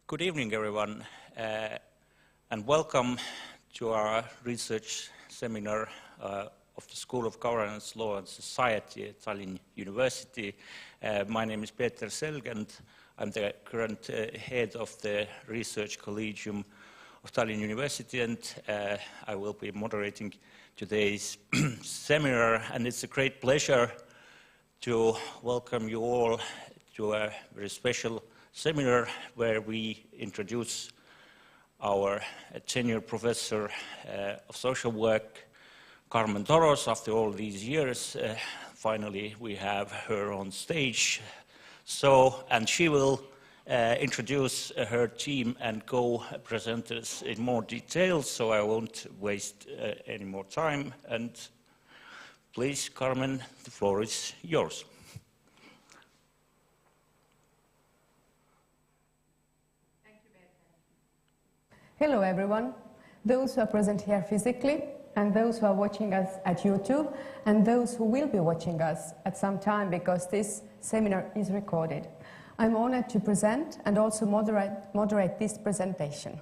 Good evening, everyone, and welcome to our research seminar of the School of Governance, Law and Society at Tallinn University. My name is Peeter Selg, and I'm the current head of the Research Collegium of Tallinn University, and I will be moderating today's seminar. And it's a great pleasure to welcome you all to a very special seminar where we introduce our tenured professor of social work, Carmen Toros. After all these years, finally we have her on stage. And she will introduce her team and co-presenters in more detail, so I won't waste any more time. And please, Carmen, the floor is yours. Hello everyone, those who are present here physically, and those who are watching us at YouTube, and those who will be watching us at some time because this seminar is recorded. I'm honored to present and also moderate this presentation.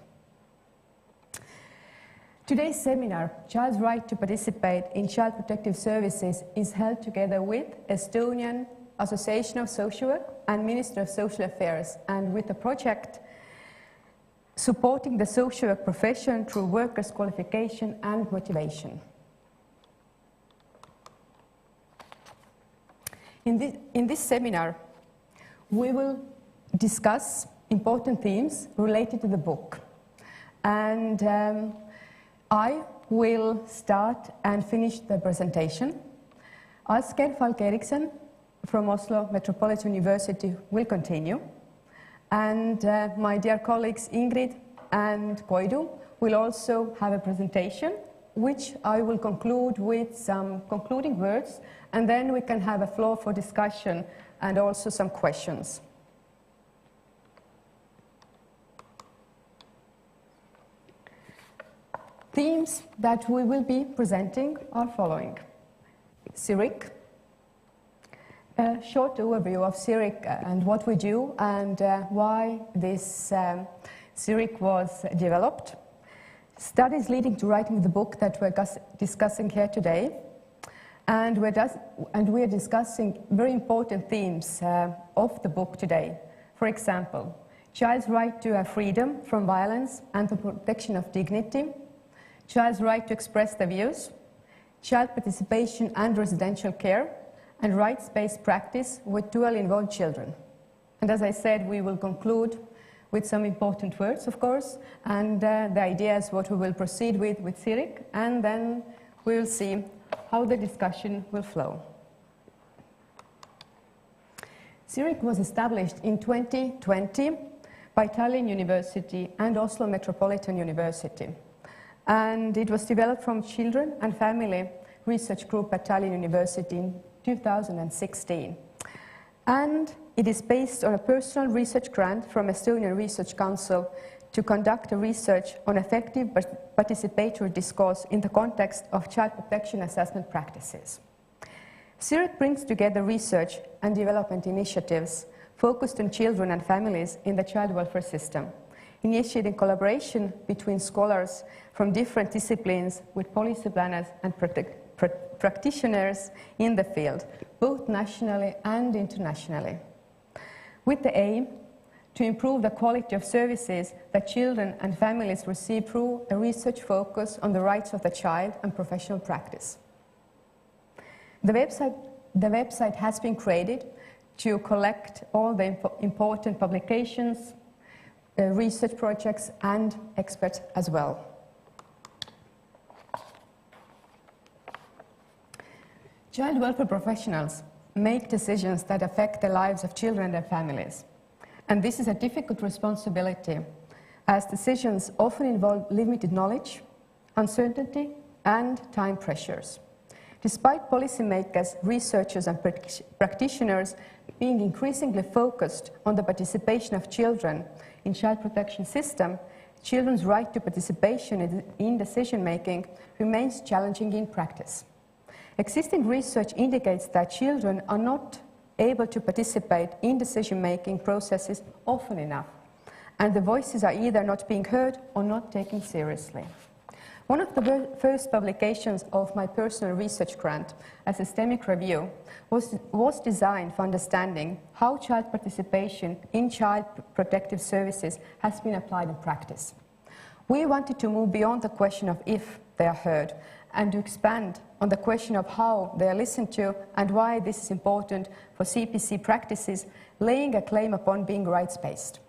Today's seminar, Child's Right to Participate in Child Protective Services, is held together with Estonian Association of Social Work and Ministry of Social Affairs, and with the project supporting the social work profession through workers' qualification and motivation. In this seminar, we will discuss important themes related to the book. And I will start and finish the presentation. Asger Falk-Eriksen from Oslo Metropolitan University will continue. And my dear colleagues Ingrid and Koidu will also have a presentation, which I will conclude with some concluding words, and then we can have a floor for discussion and also some questions. Themes that we will be presenting are following: CIRIC, a short overview of CIRIC and what we do and why this CIRIC was developed. Studies leading to writing the book that we're discussing here today. And we are discussing very important themes of the book today. For example, child's right to have freedom from violence and the protection of dignity, child's right to express their views, child participation and residential care, and rights-based practice with dually involved children. And as I said, we will conclude with some important words, of course, and the idea is what we will proceed with CIRIC, and then we will see how the discussion will flow. CIRIC was established in 2020 by Tallinn University and Oslo Metropolitan University, and it was developed from Children and Family Research Group at Tallinn University in 2016. And it is based on a personal research grant from Estonian Research Council to conduct a research on effective participatory discourse in the context of child protection assessment practices. CIRIC brings together research and development initiatives focused on children and families in the child welfare system, initiating collaboration between scholars from different disciplines with policy planners and practitioners in the field, both nationally and internationally, with the aim to improve the quality of services that children and families receive through a research focus on the rights of the child and professional practice. The website has been created to collect all the important publications, research projects, and experts as well. Child welfare professionals make decisions that affect the lives of children and their families. And this is a difficult responsibility, as decisions often involve limited knowledge, uncertainty, and time pressures. Despite policymakers, researchers, and practitioners being increasingly focused on the participation of children in child protection system, children's right to participation in decision-making remains challenging in practice. Existing research indicates that children are not able to participate in decision-making processes often enough, and the voices are either not being heard or not taken seriously. One of the first publications of my personal research grant, a systemic review, was designed for understanding how child participation in child protective services has been applied in practice. We wanted to move beyond the question of if they are heard and to expand on the question of how they are listened to and why this is important for CPC practices, laying a claim upon being rights-based.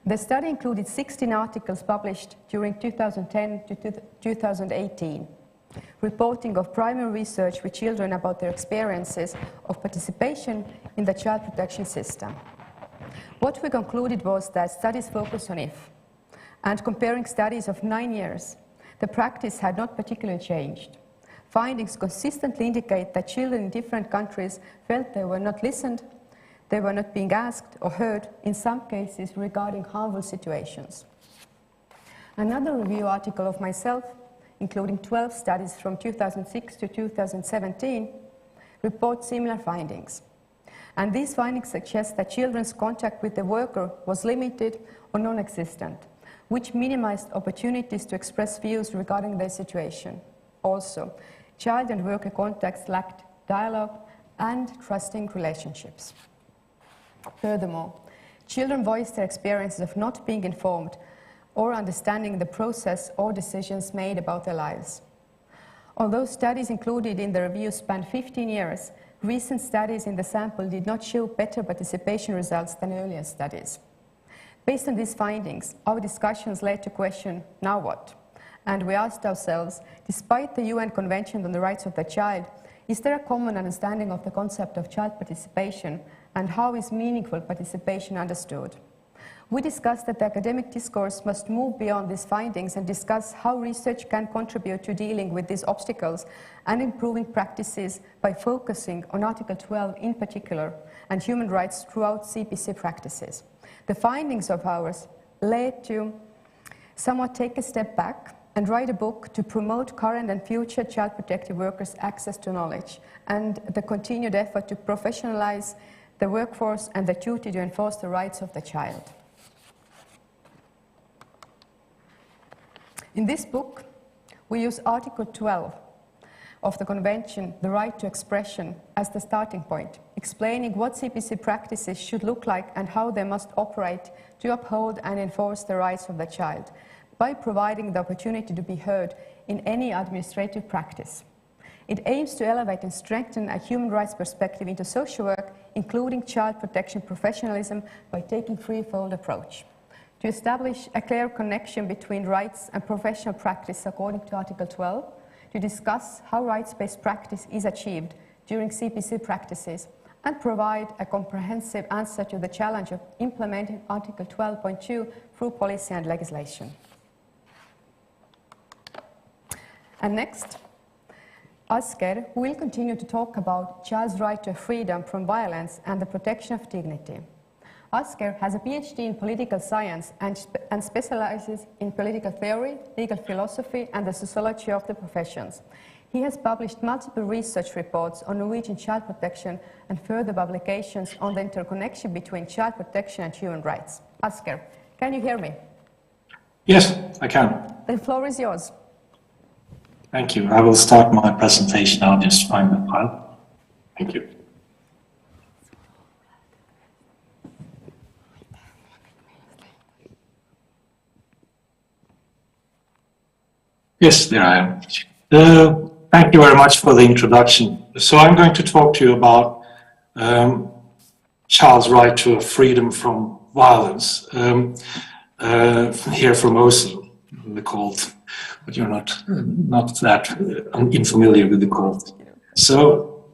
The study included 16 articles published during 2010 to 2018, reporting of primary research with children about their experiences of participation in the child protection system. What we concluded was that studies focus on if, and comparing studies of 9 years, the practice had not particularly changed. Findings consistently indicate that children in different countries felt they were not listened, they were not being asked or heard, in some cases regarding harmful situations. Another review article of myself, including 12 studies from 2006 to 2017, reports similar findings. And these findings suggest that children's contact with the worker was limited or non-existent, which minimized opportunities to express views regarding their situation. Also, child and worker contacts lacked dialogue and trusting relationships. Furthermore, children voiced their experiences of not being informed or understanding the process or decisions made about their lives. Although studies included in the review spanned 15 years, recent studies in the sample did not show better participation results than earlier studies. Based on these findings, our discussions led to question, now what? And we asked ourselves, despite the UN Convention on the Rights of the Child, is there a common understanding of the concept of child participation, and how is meaningful participation understood? We discussed that the academic discourse must move beyond these findings and discuss how research can contribute to dealing with these obstacles and improving practices by focusing on Article 12 in particular and human rights throughout CPC practices. The findings of ours led to somewhat take a step back and write a book to promote current and future child protective workers' access to knowledge and the continued effort to professionalize the workforce and the duty to enforce the rights of the child. In this book, we use Article 12 of the Convention, the right to expression, as the starting point, explaining what CPC practices should look like and how they must operate to uphold and enforce the rights of the child, by providing the opportunity to be heard in any administrative practice. It aims to elevate and strengthen a human rights perspective into social work, including child protection professionalism, by taking a threefold approach. To establish a clear connection between rights and professional practice according to Article 12, to discuss how rights-based practice is achieved during CPC practices, and provide a comprehensive answer to the challenge of implementing Article 12.2 through policy and legislation. And next, Asker will continue to talk about child's right to freedom from violence and the protection of dignity. Asker has a PhD in political science and specializes in political theory, legal philosophy, and the sociology of the professions. He has published multiple research reports on Norwegian child protection and further publications on the interconnection between child protection and human rights. Asker, can you hear me? Yes, I can. The floor is yours. Thank you. I will start my presentation. I'll just find the file. Thank you. Yes, there I am. Thank you very much for the introduction. So I'm going to talk to you about child's right to freedom from violence. Here from Oslo, the cult, but you're not that unfamiliar with the cult. So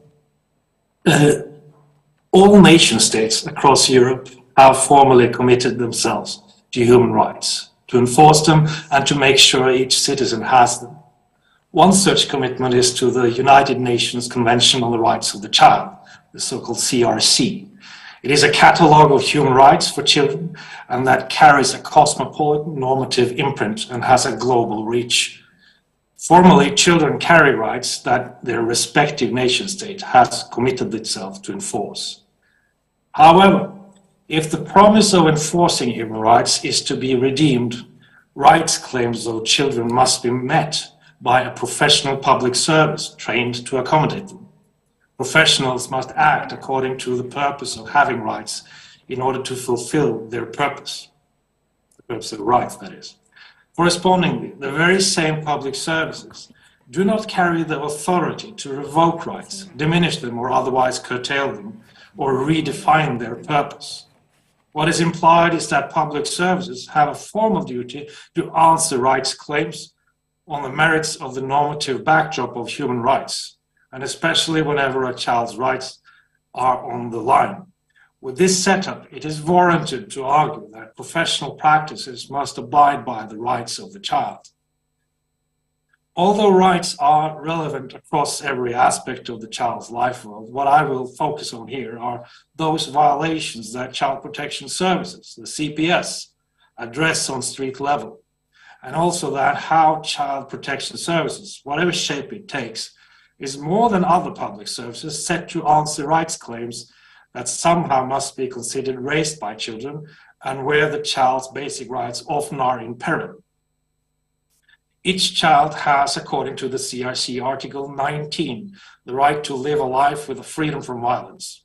all nation states across Europe have formally committed themselves to human rights, to enforce them and to make sure each citizen has them. One such commitment is to the United Nations Convention on the Rights of the Child, the so-called CRC. It is a catalogue of human rights for children, and that carries a cosmopolitan normative imprint and has a global reach. Formally, children carry rights that their respective nation state has committed itself to enforce. However, If the promise of enforcing human rights is to be redeemed, rights claims of children must be met by a professional public service trained to accommodate them. Professionals must act according to the purpose of having rights in order to fulfill their purpose. The purpose of rights, that is. Correspondingly, the very same public services do not carry the authority to revoke rights, diminish them or otherwise curtail them, or redefine their purpose. What is implied is that public services have a formal duty to answer rights claims on the merits of the normative backdrop of human rights, and especially whenever a child's rights are on the line. With this setup, it is warranted to argue that professional practices must abide by the rights of the child. Although rights are relevant across every aspect of the child's life world, what I will focus on here are those violations that Child Protection Services, the CPS, address on street level, and also that how Child Protection Services, whatever shape it takes, is more than other public services set to answer rights claims that somehow must be considered raised by children and where the child's basic rights often are in peril. Each child has, according to the CRC Article 19, the right to live a life with freedom from violence.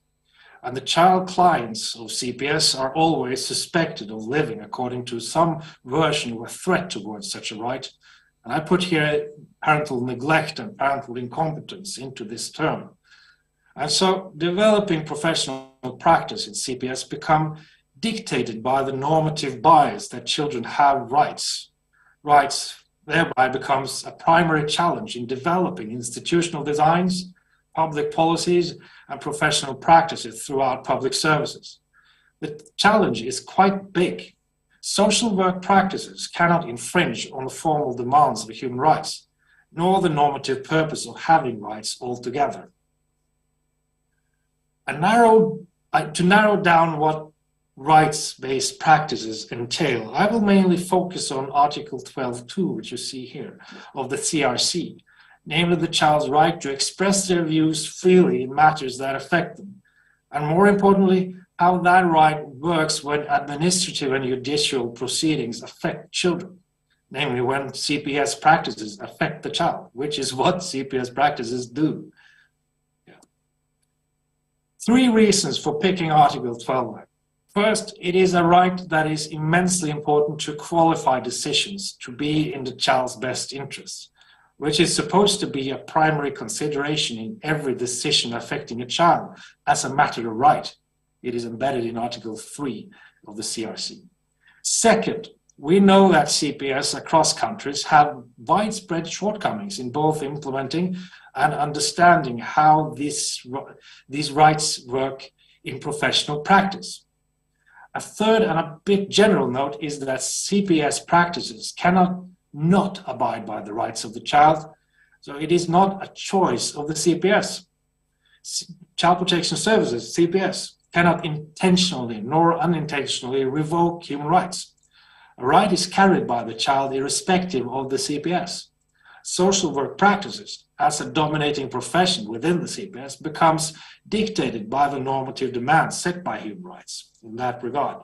And the child clients of CPS are always suspected of living according to some version of a threat towards such a right. And I put here parental neglect and parental incompetence into this term. And so developing professional practice in CPS become dictated by the normative bias that children have rights. Rights thereby becomes a primary challenge in developing institutional designs, public policies, and professional practices throughout public services. The challenge is quite big. Social work practices cannot infringe on the formal demands of human rights, nor the normative purpose of having rights altogether. To narrow down what rights-based practices entail, I will mainly focus on Article 12.2, which you see here, of the CRC, namely the child's right to express their views freely in matters that affect them, and more importantly, how that right works when administrative and judicial proceedings affect children, namely when CPS practices affect the child, which is what CPS practices do. Three reasons for picking Article 12. First, it is a right that is immensely important to qualify decisions to be in the child's best interests, which is supposed to be a primary consideration in every decision affecting a child as a matter of right. It is embedded in Article 3 of the CRC. Second, we know that CPS across countries have widespread shortcomings in both implementing and understanding how these rights work in professional practice. A third and a bit general note is that CPS practices cannot not abide by the rights of the child, so it is not a choice of the CPS. Child Protection Services, CPS, cannot intentionally nor unintentionally revoke human rights. A right is carried by the child irrespective of the CPS. Social work practices, as a dominating profession within the CPS, becomes dictated by the normative demands set by human rights in that regard.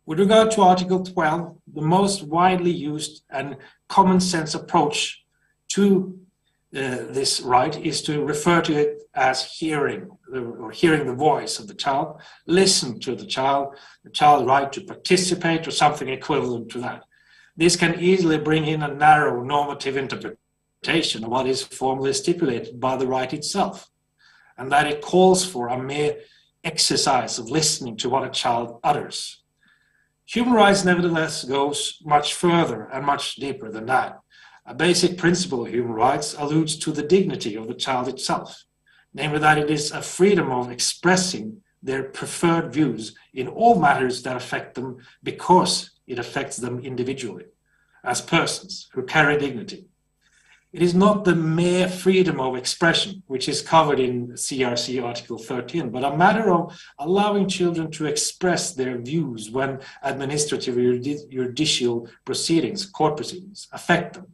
With regard to Article 12, the most widely used and common sense approach to this right is to refer to it as hearing the voice of the child, listen to the child's right to participate or something equivalent to that. This can easily bring in a narrow normative interpretation of what is formally stipulated by the right itself, and that it calls for a mere exercise of listening to what a child utters. Human rights, nevertheless, goes much further and much deeper than that. A basic principle of human rights alludes to the dignity of the child itself, namely that it is a freedom of expressing their preferred views in all matters that affect them because it affects them individually, as persons who carry dignity. It is not the mere freedom of expression, which is covered in CRC Article 13, but a matter of allowing children to express their views when administrative or judicial proceedings, court proceedings, affect them.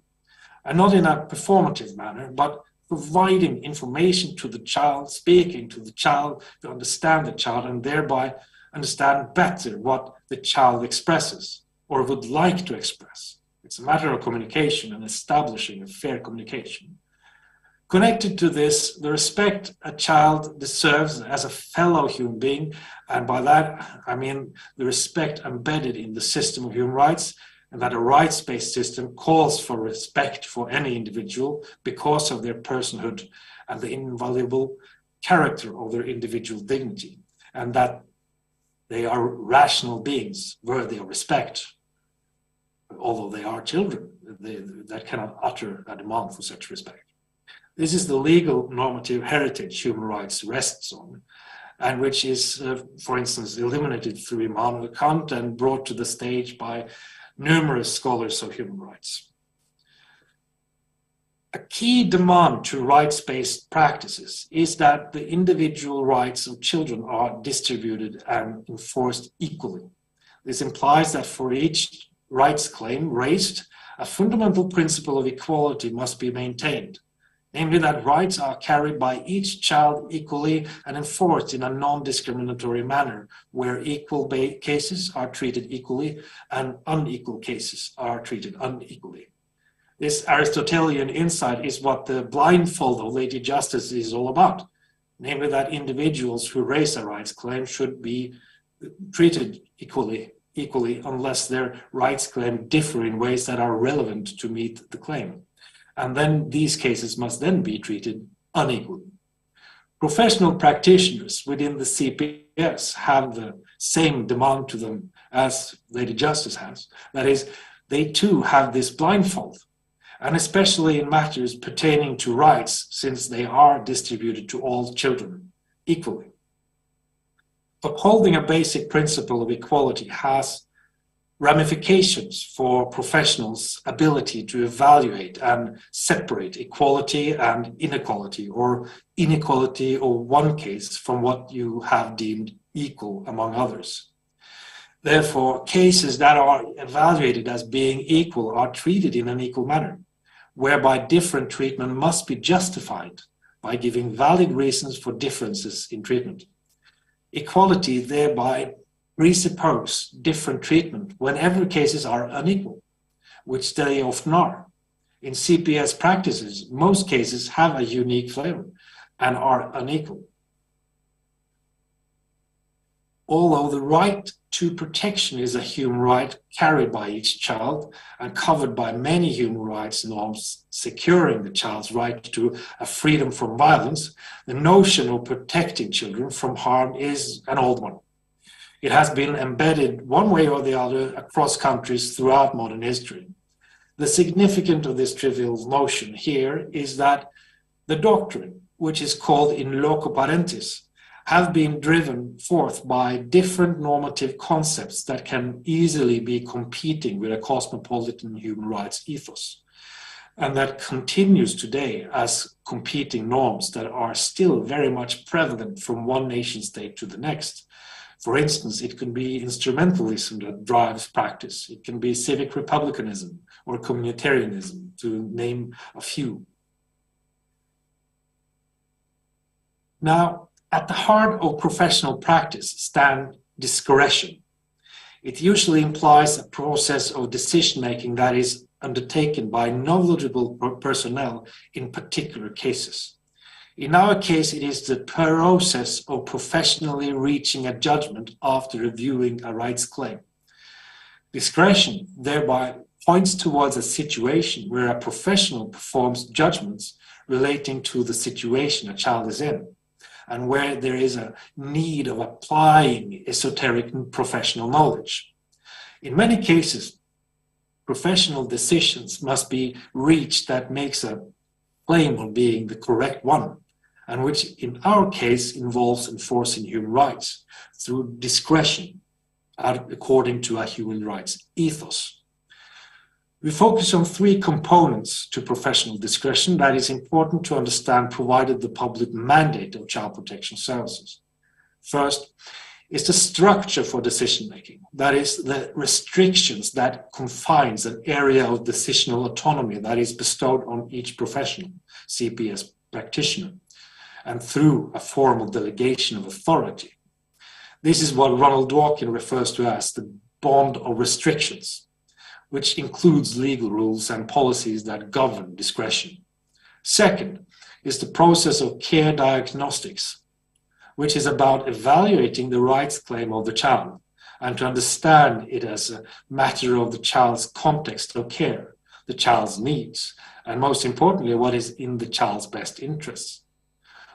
And not in a performative manner, but providing information to the child, speaking to the child, to understand the child, and thereby understand better what the child expresses or would like to express. It's a matter of communication and establishing a fair communication. Connected to this, the respect a child deserves as a fellow human being, and by that I mean the respect embedded in the system of human rights, and that a rights-based system calls for respect for any individual because of their personhood and the invaluable character of their individual dignity, and that they are rational beings worthy of respect, although they are children that cannot utter a demand for such respect. This is the legal normative heritage human rights rests on, and which is, for instance, illuminated through Immanuel Kant and brought to the stage by numerous scholars of human rights. A key demand to rights-based practices is that the individual rights of children are distributed and enforced equally. This implies that for each rights claim raised, a fundamental principle of equality must be maintained, namely that rights are carried by each child equally and enforced in a non-discriminatory manner, where equal cases are treated equally and unequal cases are treated unequally. This Aristotelian insight is what the blindfold of Lady Justice is all about, namely that individuals who raise a rights claim should be treated equally unless their rights claim differ in ways that are relevant to meet the claim. And then these cases must then be treated unequally. Professional practitioners within the CPS have the same demand to them as Lady Justice has. That is, they too have this blindfold, and especially in matters pertaining to rights, since they are distributed to all children equally. Upholding a basic principle of equality has ramifications for professionals' ability to evaluate and separate equality and inequality, or inequality of one case from what you have deemed equal among others. Therefore, cases that are evaluated as being equal are treated in an equal manner, whereby different treatment must be justified by giving valid reasons for differences in treatment. Equality thereby presuppose different treatment whenever cases are unequal, which they often are. In CPS practices, most cases have a unique flavor and are unequal. Although the right to protection is a human right carried by each child and covered by many human rights norms securing the child's right to a freedom from violence, the notion of protecting children from harm is an old one. It has been embedded one way or the other across countries throughout modern history. The significance of this trivial notion here is that the doctrine, which is called in loco parentis, have been driven forth by different normative concepts that can easily be competing with a cosmopolitan human rights ethos, and that continues today as competing norms that are still very much prevalent from one nation state to the next. For instance, it can be instrumentalism that drives practice. It can be civic republicanism or communitarianism, to name a few. Now, at the heart of professional practice stands discretion. It usually implies a process of decision-making that is undertaken by knowledgeable personnel in particular cases. In our case, it is the process of professionally reaching a judgment after reviewing a rights claim. Discretion thereby points towards a situation where a professional performs judgments relating to the situation a child is in, and where there is a need of applying esoteric professional knowledge. In many cases, professional decisions must be reached that makes a claim of being the correct one, and which in our case involves enforcing human rights through discretion according to a human rights ethos. We focus on three components to professional discretion that is important to understand provided the public mandate of child protection services. First is the structure for decision-making, that is the restrictions that confines an area of decisional autonomy that is bestowed on each professional, CPS practitioner, and through a formal delegation of authority. This is what Ronald Dworkin refers to as the bond of restrictions, which includes legal rules and policies that govern discretion. Second is the process of care diagnostics, which is about evaluating the rights claim of the child and to understand it as a matter of the child's context of care, the child's needs, and most importantly, what is in the child's best interests,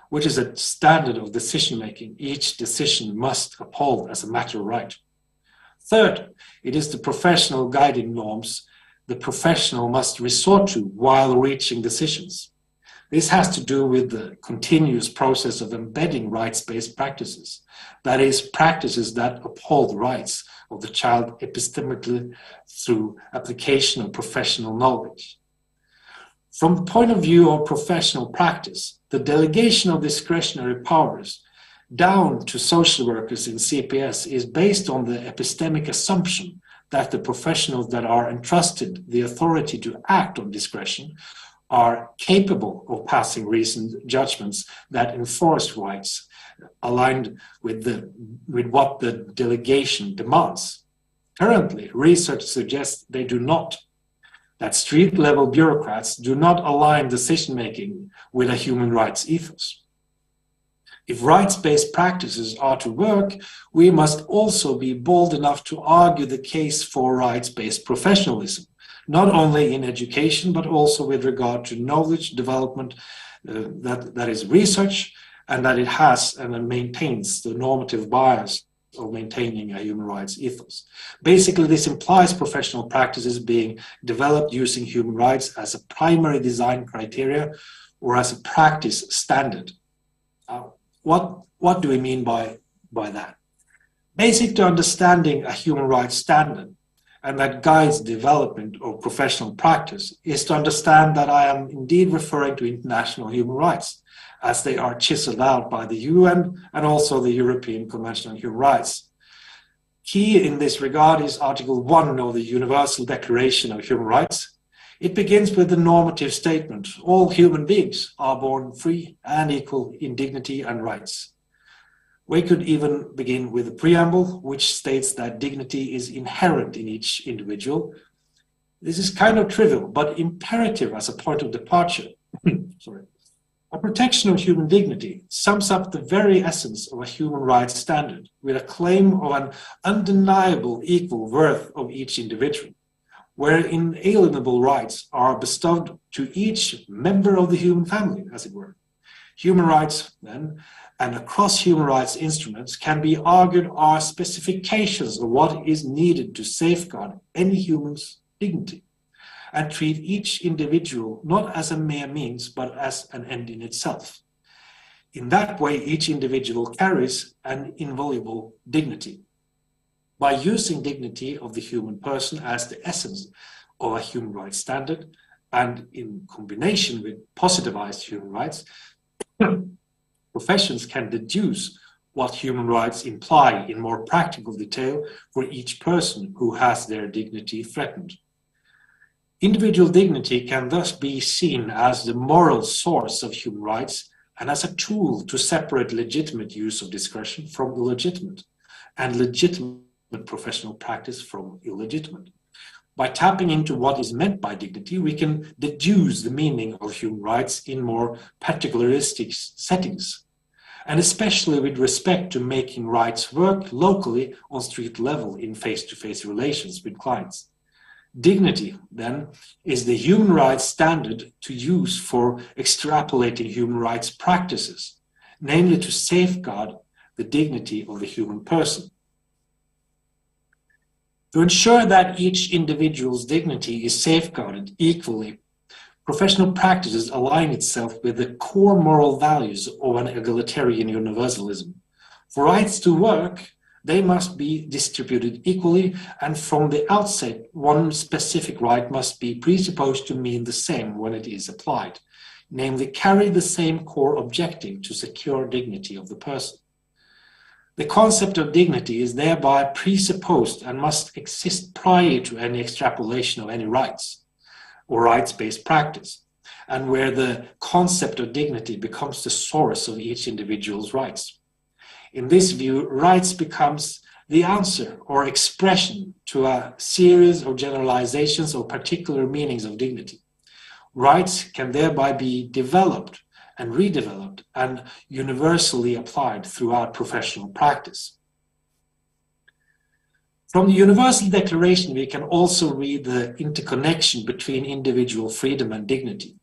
which is a standard of decision-making each decision must uphold as a matter of right. Third, it is the professional guiding norms the professional must resort to while reaching decisions. This has to do with the continuous process of embedding rights-based practices, that is, practices that uphold the rights of the child epistemically through application of professional knowledge. From the point of view of professional practice, the delegation of discretionary powers down to social workers in CPS is based on the epistemic assumption that the professionals that are entrusted the authority to act on discretion are capable of passing reasoned judgments that enforce rights aligned with what the delegation demands. Currently, research suggests they do not, that street-level bureaucrats do not align decision-making with a human rights ethos. If rights-based practices are to work, we must also be bold enough to argue the case for rights-based professionalism, not only in education, but also with regard to knowledge development, that is research, and that it has and maintains the normative bias of maintaining a human rights ethos. Basically, this implies professional practices being developed using human rights as a primary design criteria or as a practice standard. What do we mean by that? Basic to understanding a human rights standard and that guides development of professional practice is to understand that I am indeed referring to international human rights as they are chiseled out by the UN and also the European Convention on Human Rights. Key in this regard is Article 1 of the Universal Declaration of Human Rights. It begins with the normative statement, all human beings are born free and equal in dignity and rights. We could even begin with the preamble, which states that dignity is inherent in each individual. This is kind of trivial, but imperative as a point of departure. Sorry. A protection of human dignity sums up the very essence of a human rights standard with a claim of an undeniable equal worth of each individual, where inalienable rights are bestowed to each member of the human family, as it were. Human rights, then, and across human rights instruments can be argued are specifications of what is needed to safeguard any human's dignity and treat each individual not as a mere means, but as an end in itself. In that way, each individual carries an inviolable dignity. By using dignity of the human person as the essence of a human rights standard, and in combination with positivized human rights, professions can deduce what human rights imply in more practical detail for each person who has their dignity threatened. Individual dignity can thus be seen as the moral source of human rights and as a tool to separate legitimate use of discretion from illegitimate, and legitimate professional practice from illegitimate. By tapping into what is meant by dignity, we can deduce the meaning of human rights in more particularistic settings, and especially with respect to making rights work locally on street level in face-to-face relations with clients. Dignity, then, is the human rights standard to use for extrapolating human rights practices, namely to safeguard the dignity of the human person. To ensure that each individual's dignity is safeguarded equally, professional practices align itself with the core moral values of an egalitarian universalism. For rights to work, they must be distributed equally, and from the outset, one specific right must be presupposed to mean the same when it is applied, namely carry the same core objective to secure dignity of the person. The concept of dignity is thereby presupposed and must exist prior to any extrapolation of any rights or rights-based practice, and where the concept of dignity becomes the source of each individual's rights. In this view, rights becomes the answer or expression to a series of generalizations or particular meanings of dignity. Rights can thereby be developed and redeveloped and universally applied throughout professional practice. From the Universal Declaration, we can also read the interconnection between individual freedom and dignity,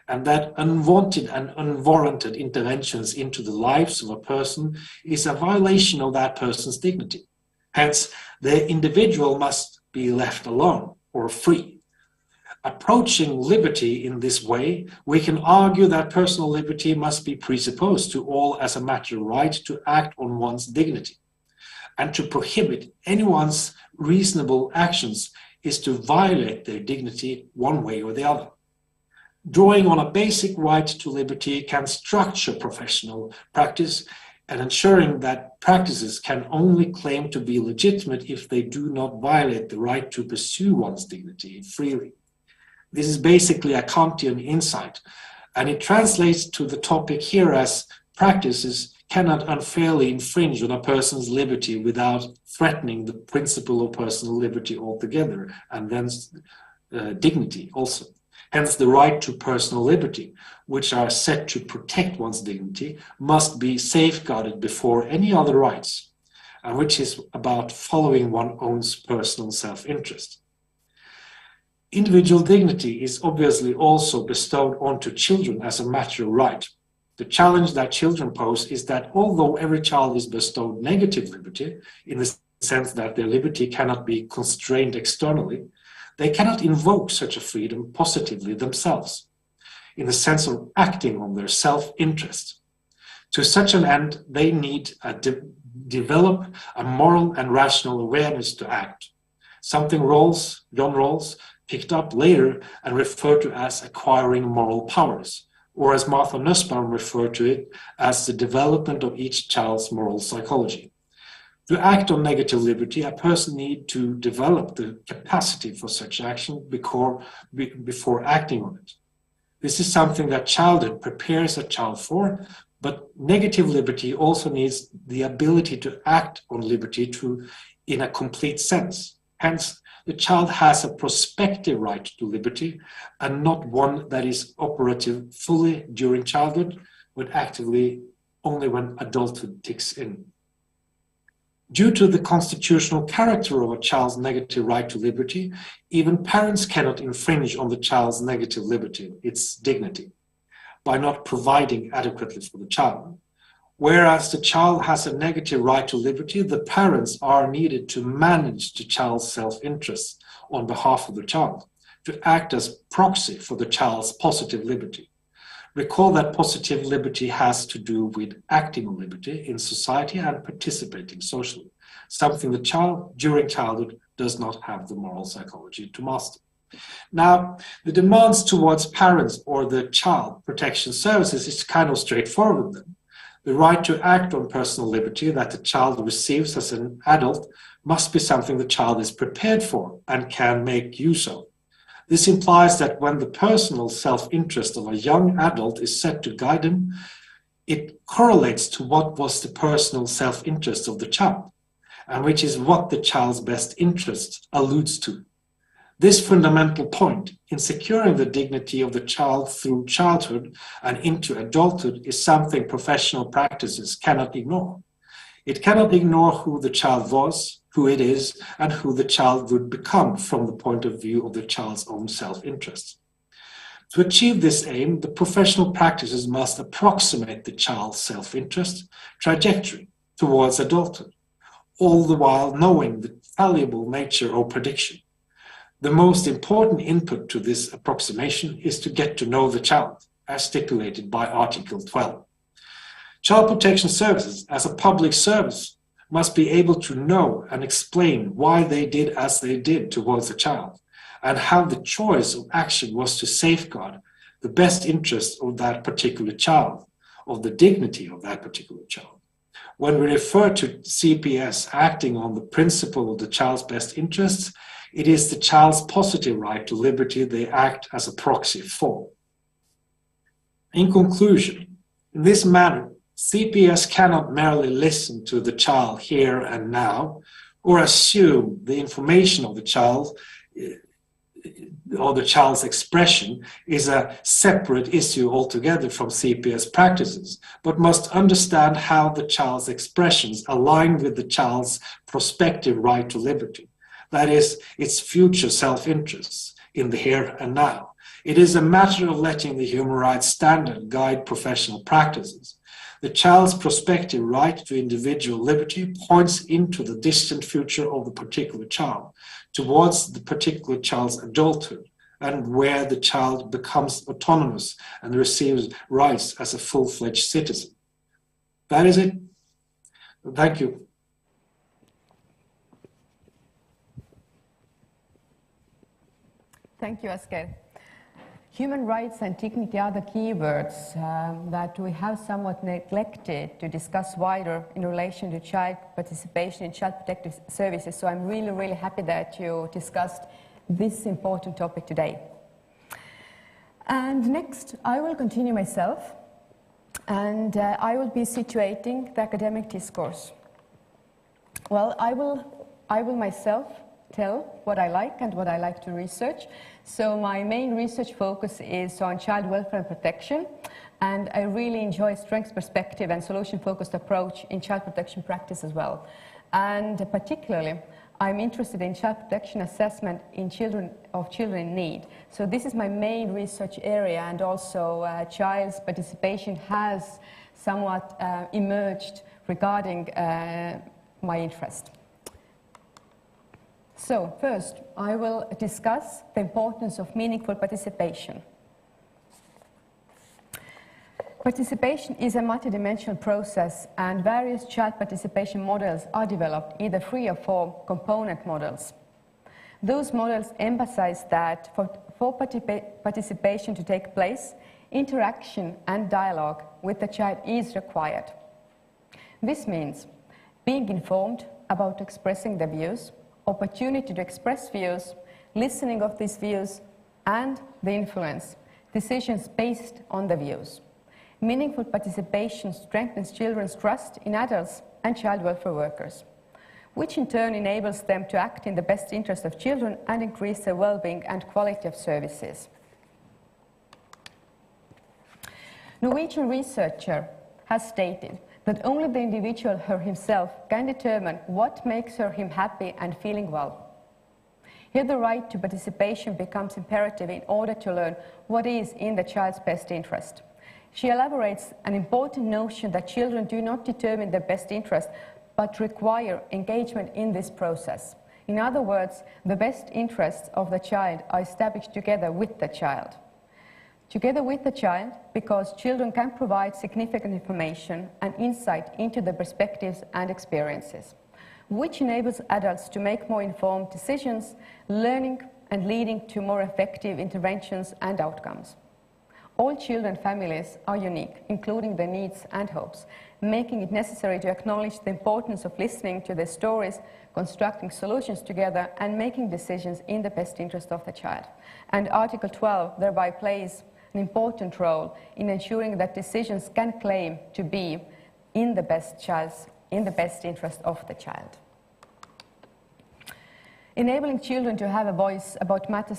and that unwanted and unwarranted interventions into the lives of a person is a violation of that person's dignity. Hence, the individual must be left alone or free. Approaching liberty in this way, we can argue that personal liberty must be presupposed to all as a matter of right to act on one's dignity. And to prohibit anyone's reasonable actions is to violate their dignity one way or the other. Drawing on a basic right to liberty can structure professional practice and ensuring that practices can only claim to be legitimate if they do not violate the right to pursue one's dignity freely. This is basically a Kantian insight, and it translates to the topic here as practices cannot unfairly infringe on a person's liberty without threatening the principle of personal liberty altogether, and then dignity also. Hence, the right to personal liberty, which are set to protect one's dignity, must be safeguarded before any other rights, and which is about following one's own personal self-interest. Individual dignity is obviously also bestowed onto children as a matter of right. The challenge that children pose is that although every child is bestowed negative liberty, in the sense that their liberty cannot be constrained externally, they cannot invoke such a freedom positively themselves, in the sense of acting on their self-interest. To such an end, they need to develop a moral and rational awareness to act, something John Rawls picked up later and referred to as acquiring moral powers, or as Martha Nussbaum referred to it as the development of each child's moral psychology. To act on negative liberty, a person needs to develop the capacity for such action before acting on it. This is something that childhood prepares a child for, but negative liberty also needs the ability to act on liberty in a complete sense. Hence, the child has a prospective right to liberty and not one that is operative fully during childhood, but actively only when adulthood ticks in. Due to the constitutional character of a child's negative right to liberty, even parents cannot infringe on the child's negative liberty, its dignity, by not providing adequately for the child. Whereas the child has a negative right to liberty, the parents are needed to manage the child's self-interest on behalf of the child, to act as proxy for the child's positive liberty. Recall that positive liberty has to do with acting on liberty in society and participating socially, something the child during childhood does not have the moral psychology to master. Now, the demands towards parents or the child protection services is kind of straightforward then. The right to act on personal liberty that the child receives as an adult must be something the child is prepared for and can make use of. This implies that when the personal self-interest of a young adult is set to guide him, it correlates to what was the personal self-interest of the child, and which is what the child's best interest alludes to. This fundamental point in securing the dignity of the child through childhood and into adulthood is something professional practices cannot ignore. It cannot ignore who the child was, who it is, and who the child would become from the point of view of the child's own self-interest. To achieve this aim, the professional practices must approximate the child's self-interest trajectory towards adulthood, all the while knowing the fallible nature of prediction. The most important input to this approximation is to get to know the child, as stipulated by Article 12. Child protection services, as a public service, must be able to know and explain why they did as they did towards the child, and how the choice of action was to safeguard the best interest of that particular child, of the dignity of that particular child. When we refer to CPS acting on the principle of the child's best interests, it is the child's positive right to liberty they act as a proxy for. In conclusion, in this manner, CPS cannot merely listen to the child here and now, or assume the information of the child or the child's expression is a separate issue altogether from CPS practices, but must understand how the child's expressions align with the child's prospective right to liberty, that is, its future self-interests in the here and now. It is a matter of letting the human rights standard guide professional practices. The child's prospective right to individual liberty points into the distant future of the particular child, towards the particular child's adulthood, and where the child becomes autonomous and receives rights as a full-fledged citizen. That is it. Thank you. Thank you, Asker. Human rights and dignity are the key words that we have somewhat neglected to discuss wider in relation to child participation in child protective services. So I'm really, really happy that you discussed this important topic today. And next, I will continue myself, and I will be situating the academic discourse. Well, I will myself tell what I like and what I like to research. So my main research focus is on child welfare and protection, and I really enjoy strengths perspective and solution-focused approach in child protection practice as well. And particularly, I'm interested in child protection assessment in children in need. So this is my main research area, and also child's participation has somewhat emerged regarding my interest. So first, I will discuss the importance of meaningful participation. Participation is a multidimensional process, and various child participation models are developed, either 3 or 4 component models. Those models emphasize that for participation to take place, interaction and dialogue with the child is required. This means being informed about expressing their views, opportunity to express views, listening of these views, and the influence, decisions based on the views. Meaningful participation strengthens children's trust in adults and child welfare workers, which in turn enables them to act in the best interest of children and increase their well-being and quality of services. Norwegian researcher has stated that only the individual himself can determine what makes him happy and feeling well. Here the right to participation becomes imperative in order to learn what is in the child's best interest. She elaborates an important notion that children do not determine their best interest, but require engagement in this process. In other words, the best interests of the child are established together with the child. Together with the child, because children can provide significant information and insight into their perspectives and experiences, which enables adults to make more informed decisions, learning and leading to more effective interventions and outcomes. All children and families are unique, including their needs and hopes, making it necessary to acknowledge the importance of listening to their stories, constructing solutions together, and making decisions in the best interest of the child. And Article 12 thereby plays an important role in ensuring that decisions can claim to be in the best interest of the child. Enabling children to have a voice about matters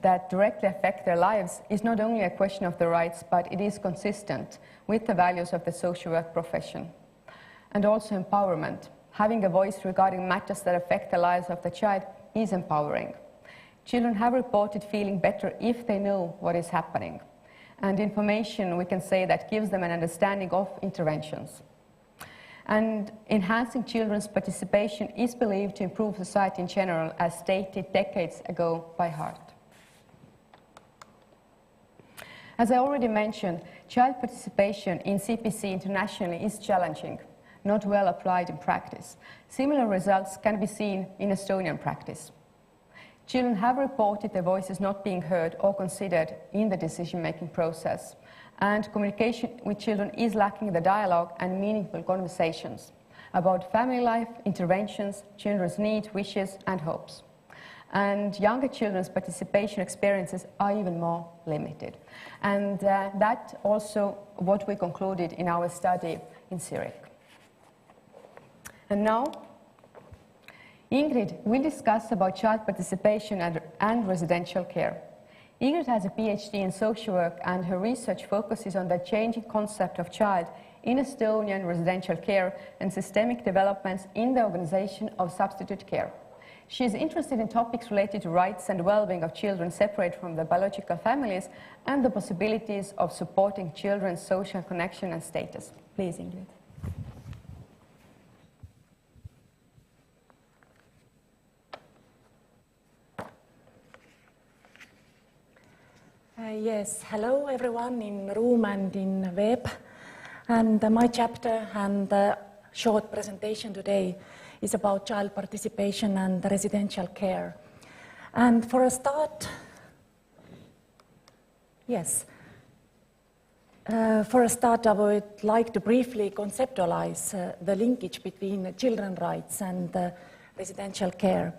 that directly affect their lives is not only a question of the rights, but it is consistent with the values of the social work profession. And also empowerment. Having a voice regarding matters that affect the lives of the child is empowering. Children have reported feeling better if they know what is happening. And information, we can say, that gives them an understanding of interventions. And enhancing children's participation is believed to improve society in general, as stated decades ago by Hart. As I already mentioned, child participation in CPC internationally is challenging, not well applied in practice. Similar results can be seen in Estonian practice. Children have reported their voices not being heard or considered in the decision-making process, and communication with children is lacking the dialogue and meaningful conversations about family life, interventions, children's needs, wishes, and hopes. and younger children's participation experiences are even more limited. And that also what we concluded in our study in Zurich. And now, Ingrid will discuss about child participation and residential care. Ingrid has a PhD in social work, and her research focuses on the changing concept of child in Estonian residential care and systemic developments in the organization of substitute care. She is interested in topics related to rights and well-being of children separate from their biological families and the possibilities of supporting children's social connection and status. Please, Ingrid. Yes, hello everyone in room and in web. And my chapter and short presentation today is about child participation and residential care. And for a start, I would like to briefly conceptualize the linkage between children's rights and residential care.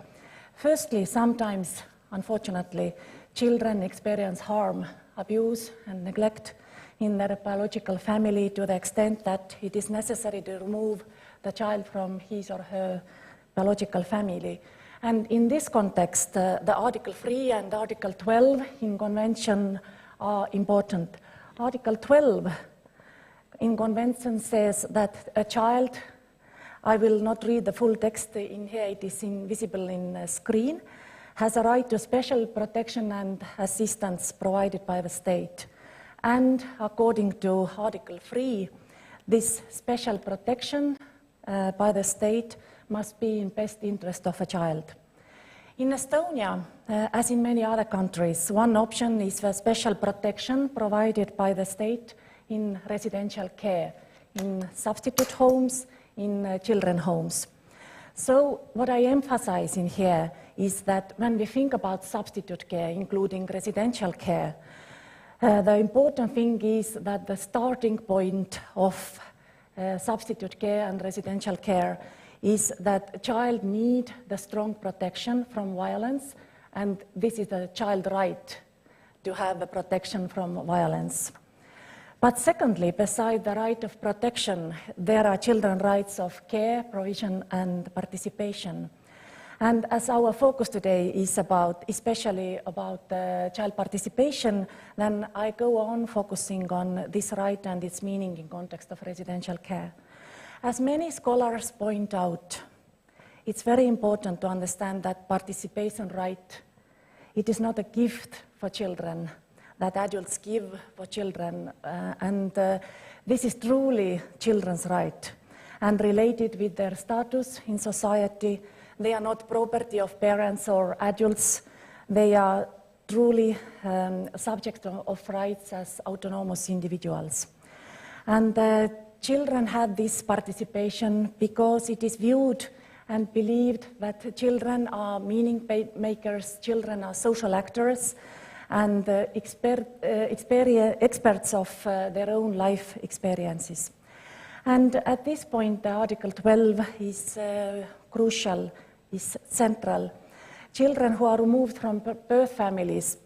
Firstly, sometimes, unfortunately, children experience harm, abuse, and neglect in their biological family to the extent that it is necessary to remove the child from his or her biological family. And in this context, the Article 3 and Article 12 in Convention are important. Article 12 in Convention says that a child, I will not read the full text in here, it is visible in the screen, has a right to special protection and assistance provided by the state. And according to Article 3, this special protection by the state must be in best interest of a child. In Estonia, as in many other countries, one option is the special protection provided by the state in residential care, in substitute homes, in children's homes. So what I emphasize in here is that when we think about substitute care, including residential care, the important thing is that the starting point of substitute care and residential care is that a child needs the strong protection from violence, and this is a child's right to have the protection from violence. But secondly, beside the right of protection, there are children's rights of care, provision, and participation. And as our focus today is especially about child participation, then I go on focusing on this right and its meaning in context of residential care. As many scholars point out, it's very important to understand that participation right, it is not a gift for children that adults give for children, this is truly children's right and related with their status in society. They are not property of parents or adults. They are truly subject of rights as autonomous individuals. And children have this participation because it is viewed and believed that children are meaning makers, children are social actors, and experts of their own life experiences. And at this point, the Article 12 is crucial, is central. Children who are removed from birth families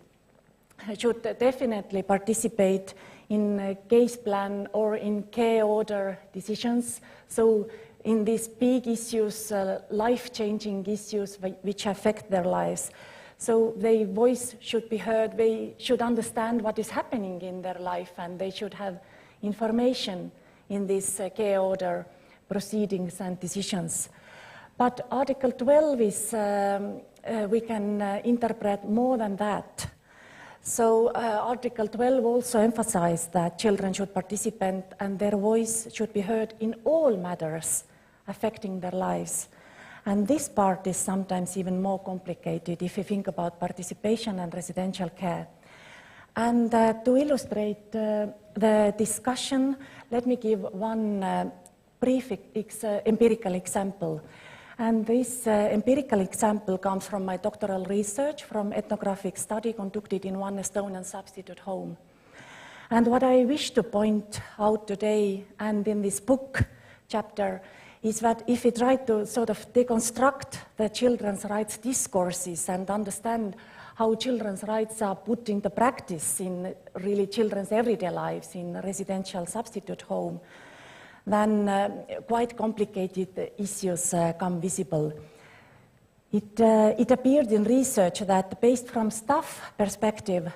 should definitely participate in case plan or in care order decisions. So in these big issues, life-changing issues which affect their lives. So their voice should be heard, they should understand what is happening in their life, and they should have information in these care order proceedings and decisions. But Article 12 is, we can interpret more than that. So Article 12 also emphasized that children should participate and their voice should be heard in all matters affecting their lives. And this part is sometimes even more complicated if you think about participation and residential care. And to illustrate the discussion, let me give one brief empirical example. And this empirical example comes from my doctoral research from ethnographic study conducted in one Estonian substitute home. And what I wish to point out today and in this book chapter is that if we try to sort of deconstruct the children's rights discourses and understand how children's rights are put into practice in really children's everyday lives in residential substitute home, then quite complicated issues come visible. It appeared in research that based from staff perspective,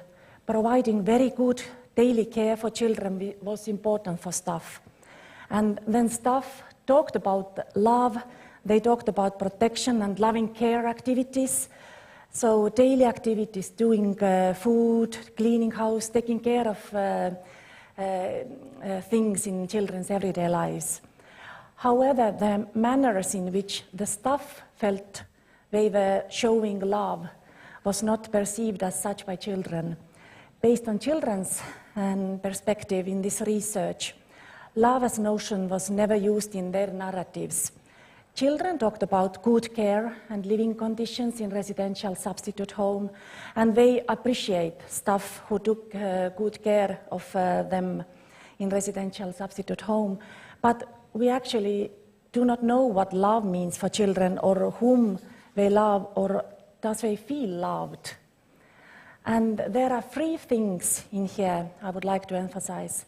providing very good daily care for children was important for staff. And when staff talked about love, they talked about protection and loving care activities. So daily activities, doing food, cleaning house, taking care of things in children's everyday lives. However, the manners in which the staff felt they were showing love was not perceived as such by children. Based on children's perspective in this research, love as notion was never used in their narratives. Children talked about good care and living conditions in residential substitute home, and they appreciate staff who took good care of them in residential substitute home. But we actually do not know what love means for children, or whom they love, or does they feel loved. And there are three things in here I would like to emphasize.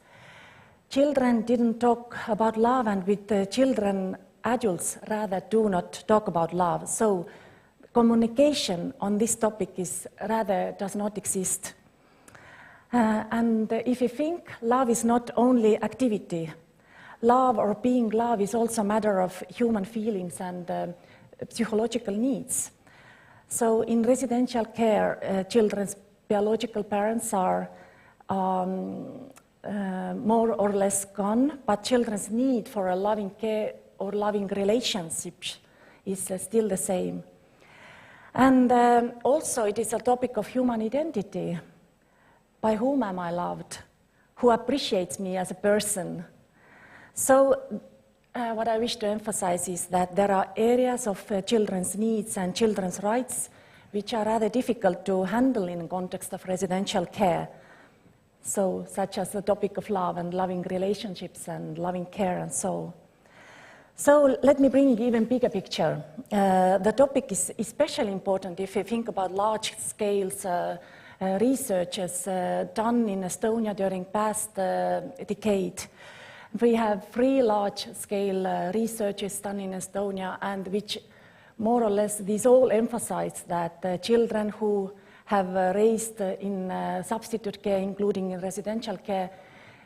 Children didn't talk about love, and with the children, adults rather do not talk about love. So communication on this topic does not exist. And if you think love is not only activity, love or being love is also a matter of human feelings and psychological needs. So in residential care, children's biological parents are more or less gone, but children's need for a loving care or loving relationship is still the same. And also it is a topic of human identity. By whom am I loved? Who appreciates me as a person? So what I wish to emphasize is that there are areas of children's needs and children's rights which are rather difficult to handle in the context of residential care. So, such as the topic of love and loving relationships and loving care and so. So let me bring even bigger picture. The topic is especially important if you think about large scales researches done in Estonia during past decade. We have 3 large-scale researches done in Estonia, and which more or less these all emphasize that children who have raised in substitute care, including in residential care,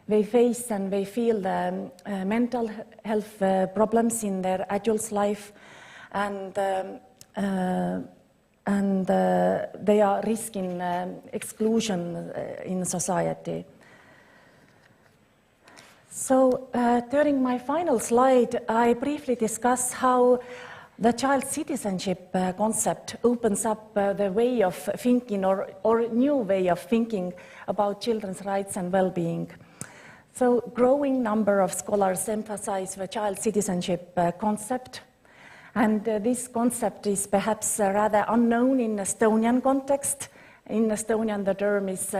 they face and they feel the mental health problems in their adult life, and they are risking exclusion in society. So during my final slide, I briefly discuss how the child citizenship concept opens up the way of thinking or new way of thinking about children's rights and well-being. So growing number of scholars emphasize the child citizenship concept. And this concept is perhaps rather unknown in Estonian context. In Estonian, the term is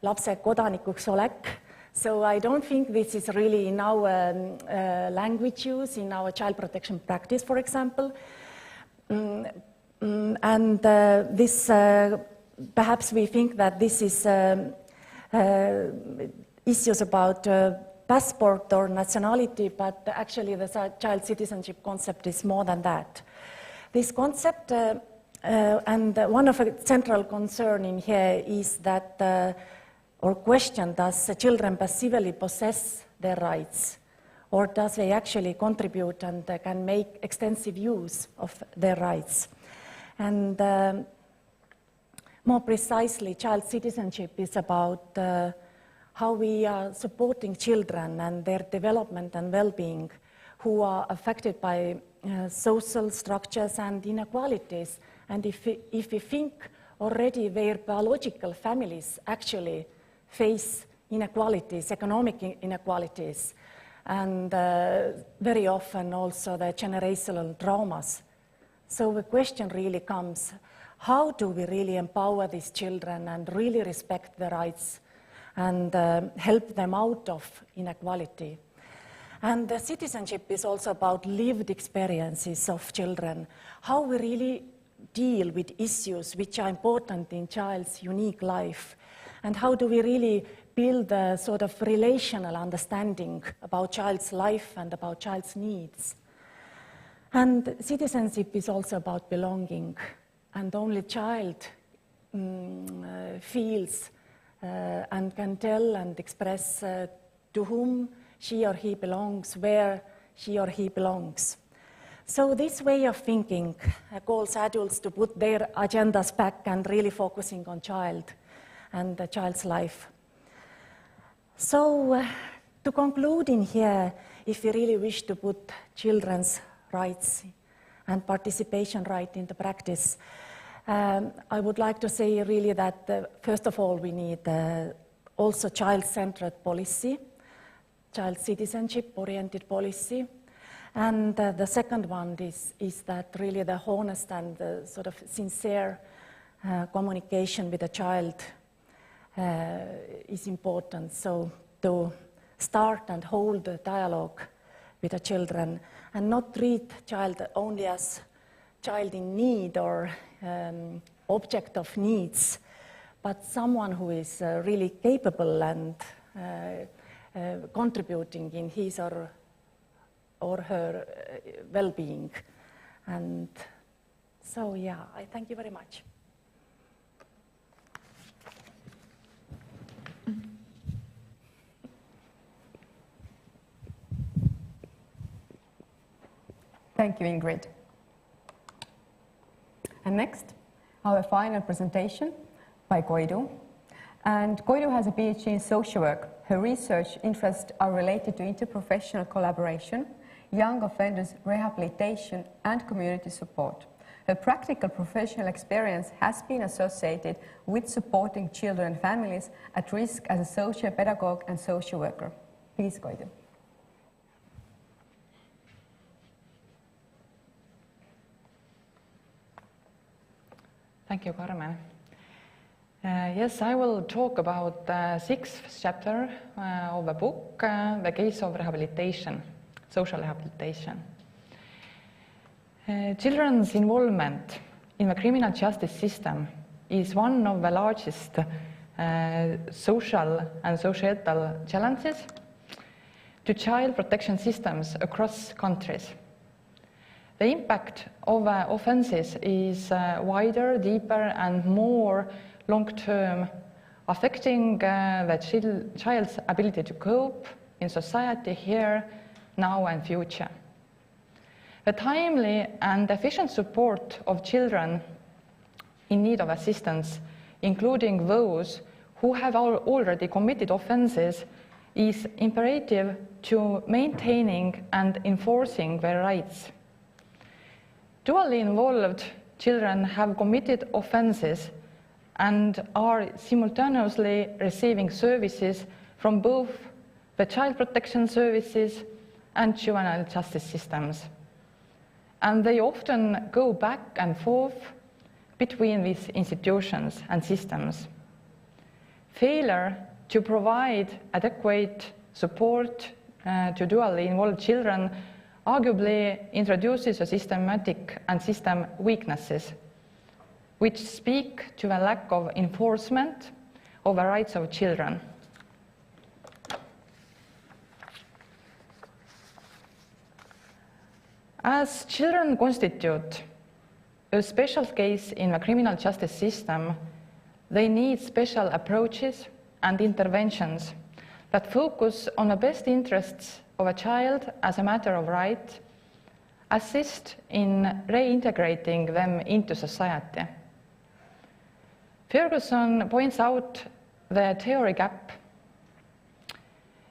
lapse kodanikuks olek. So I don't think this is really in our language use, in our child protection practice, for example. And this, perhaps we think that this is issues about passport or nationality, but actually the child citizenship concept is more than that. This concept, and one of the central concern in here is that or question, does children passively possess their rights, or does they actually contribute and can make extensive use of their rights? And more precisely, child citizenship is about how we are supporting children and their development and well-being who are affected by social structures and inequalities. And if we think already their biological families actually face inequalities, economic inequalities, and very often also the generational traumas. So the question really comes, how do we really empower these children and really respect their rights and help them out of inequality? And the citizenship is also about lived experiences of children, how we really deal with issues which are important in child's unique life, and how do we really build a sort of relational understanding about child's life and about child's needs. And citizenship is also about belonging, and only child feels and can tell and express to whom she or he belongs, where she or he belongs. So this way of thinking calls adults to put their agendas back and really focusing on child and the child's life. So to conclude in here, if we really wish to put children's rights and participation right into practice, I would like to say really that first of all we need also child-centered policy, child citizenship-oriented policy. And the second one is that really the honest and sort of sincere communication with the child is important. So to start and hold a dialogue with the children and not treat child only as child in need or object of needs, but someone who is really capable and contributing in his or her well-being. And so, yeah, I thank you very much. Thank you, Ingrid. And next, our final presentation by Koidu. And Koidu has a PhD in social work. Her research interests are related to interprofessional collaboration, young offenders rehabilitation, and community support. Her practical professional experience has been associated with supporting children and families at risk as a social pedagogue and social worker. Please, Koidu. Thank you, Carmen. Yes, I will talk about the sixth chapter of a book, The Case of Rehabilitation, Social Rehabilitation. Children's involvement in the criminal justice system is one of the largest social and societal challenges to child protection systems across countries. The impact of offences is wider, deeper, and more long-term, affecting the child's ability to cope in society here, now, and future. The timely and efficient support of children in need of assistance, including those who have already committed offences, is imperative to maintaining and enforcing their rights. Dually involved children have committed offences and are simultaneously receiving services from both the child protection services and juvenile justice systems. And they often go back and forth between these institutions and systems. Failure to provide adequate support to dually involved children arguably introduces a systematic and system weaknesses, which speak to a lack of enforcement of the rights of children. As children constitute a special case in the criminal justice system, they need special approaches and interventions that focus on the best interests of a child as a matter of right, assist in reintegrating them into society. Ferguson points out the theory gap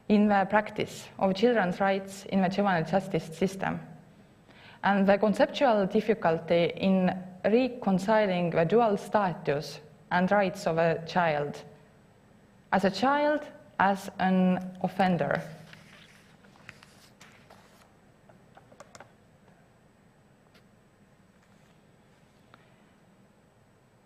in the practice of children's rights in the juvenile justice system and the conceptual difficulty in reconciling the dual status and rights of a child as an offender.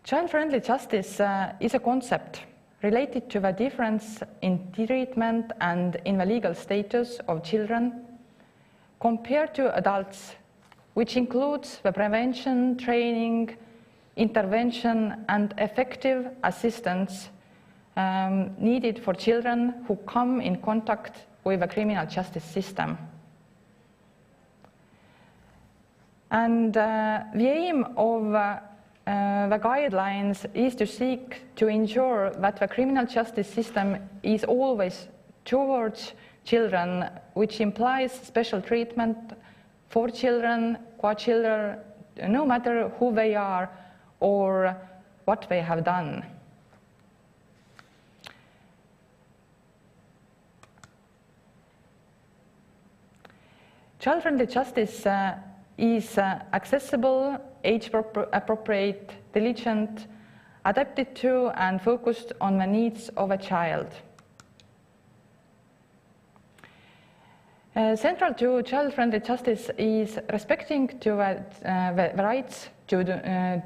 Child-friendly justice is a concept related to the difference in treatment and in the legal status of children compared to adults, which includes the prevention, training, intervention, and effective assistance needed for children who come in contact with the criminal justice system. And the aim of the guidelines is to seek to ensure that the criminal justice system is always towards children, which implies special treatment for children, quad-children, no matter who they are or what they have done. Child-friendly justice is accessible, age-appropriate, diligent, adapted to and focused on the needs of a child. Central to child-friendly justice is respecting to the rights to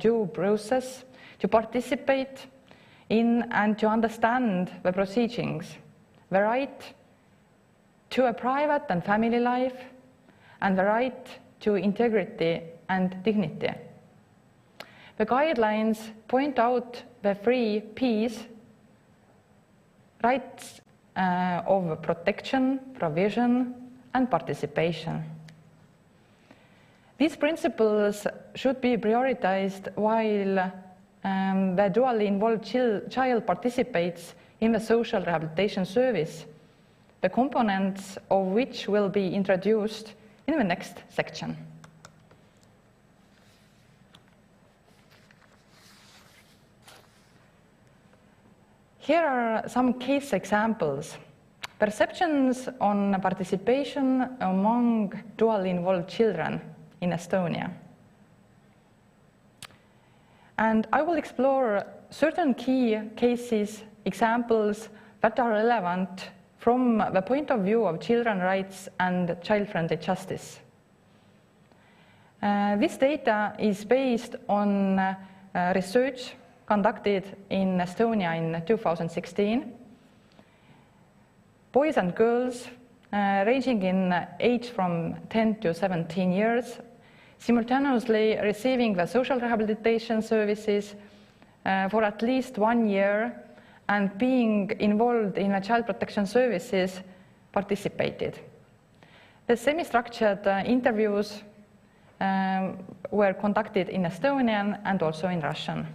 due process, to participate in and to understand the proceedings, the right to a private and family life, and the right to integrity and dignity. The guidelines point out the 3 Ps, rights of protection, provision, and participation. These principles should be prioritized while the dually involved child participates in the social rehabilitation service, the components of which will be introduced in the next section. Here are some case examples. Perceptions on participation among dually involved children in Estonia. And I will explore certain key cases, examples that are relevant from the point of view of children's rights and child-friendly justice. This data is based on research conducted in Estonia in 2016. Boys and girls ranging in age from 10 to 17 years, simultaneously receiving the social rehabilitation services for at least 1 year and being involved in the child protection services, participated. The semi-structured interviews were conducted in Estonian and also in Russian.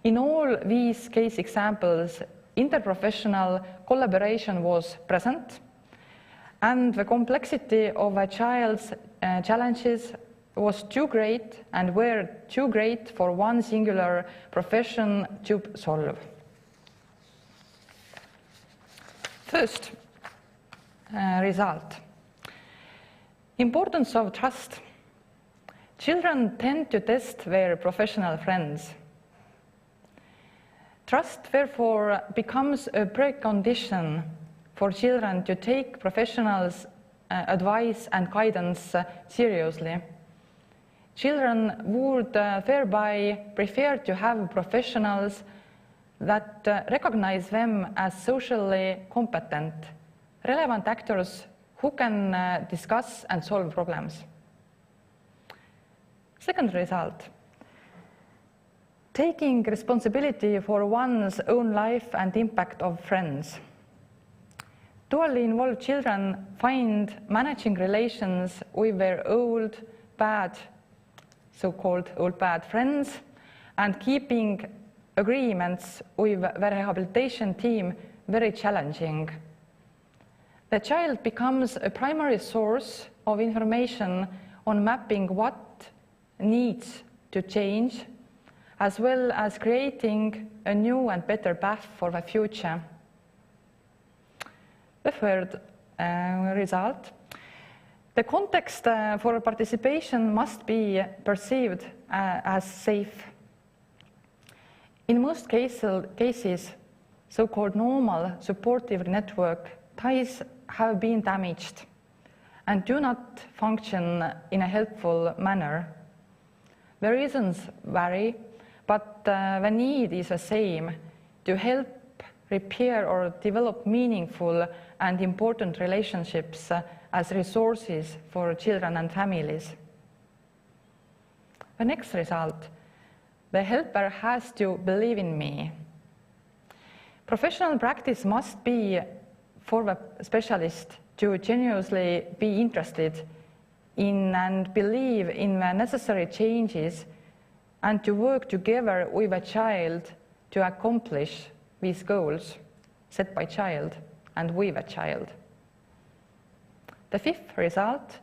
In all these case examples, interprofessional collaboration was present, and the complexity of a child's challenges was too great and were too great for one singular profession to solve. First, result. Importance of trust. Children tend to test their professional friends. Trust, therefore, becomes a precondition for children to take professionals' advice and guidance seriously. Children would thereby prefer to have professionals that recognize them as socially competent, relevant actors who can discuss and solve problems. Second result. Taking responsibility for one's own life and impact of friends. Dually involved children find managing relations with their old, bad, so-called old bad friends and keeping agreements with the rehabilitation team very challenging. The child becomes a primary source of information on mapping what needs to change, as well as creating a new and better path for the future. The third result. The context for participation must be perceived as safe. In most cases, so-called normal supportive network ties have been damaged and do not function in a helpful manner. The reasons vary, but the need is the same: to help repair or develop meaningful and important relationships as resources for children and families. The next result, the helper has to believe in me. Professional practice must be for the specialist to genuinely be interested in and believe in the necessary changes and to work together with a child to accomplish these goals set by child and with a child. The fifth result,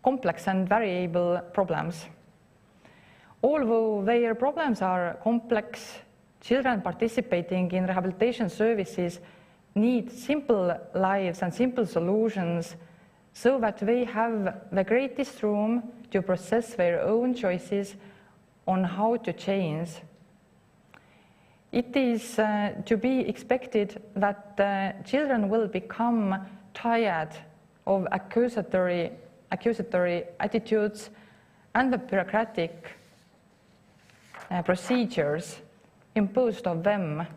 complex and variable problems. Although their problems are complex, children participating in rehabilitation services need simple lives and simple solutions so that they have the greatest room to process their own choices on how to change. It is to be expected that children will become tired of accusatory attitudes and the bureaucratic procedures imposed on them,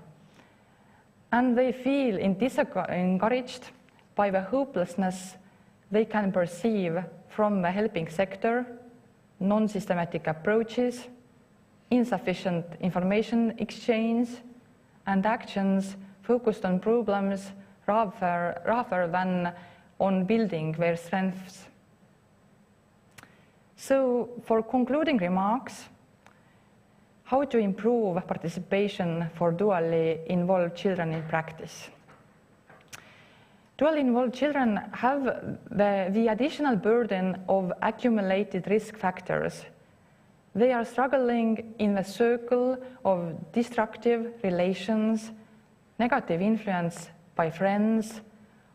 and they feel encouraged by the hopelessness they can perceive from the helping sector, non-systematic approaches, insufficient information exchange, and actions focused on problems rather than on building their strengths. So, for concluding remarks, how to improve participation for dually involved children in practice. Dually involved children have the additional burden of accumulated risk factors. They are struggling in the circle of destructive relations, negative influence by friends,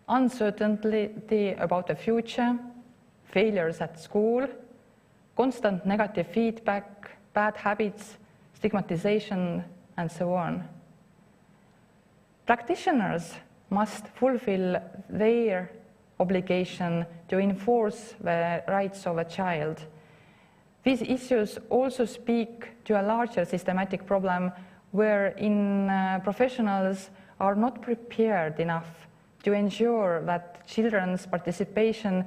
uncertainty about the future, failures at school, constant negative feedback, bad habits, stigmatization, and so on. Practitioners must fulfill their obligation to enforce the rights of a child. These issues also speak to a larger systematic problem wherein professionals are not prepared enough to ensure that children's participation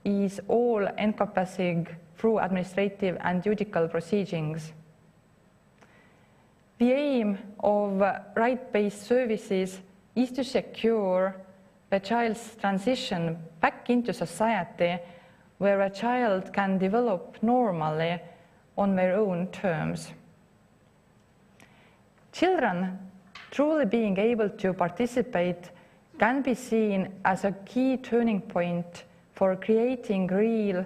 is all-encompassing through administrative and judicial proceedings. The aim of right-based services is to secure the child's transition back into society where a child can develop normally on their own terms. Children truly being able to participate can be seen as a key turning point for creating real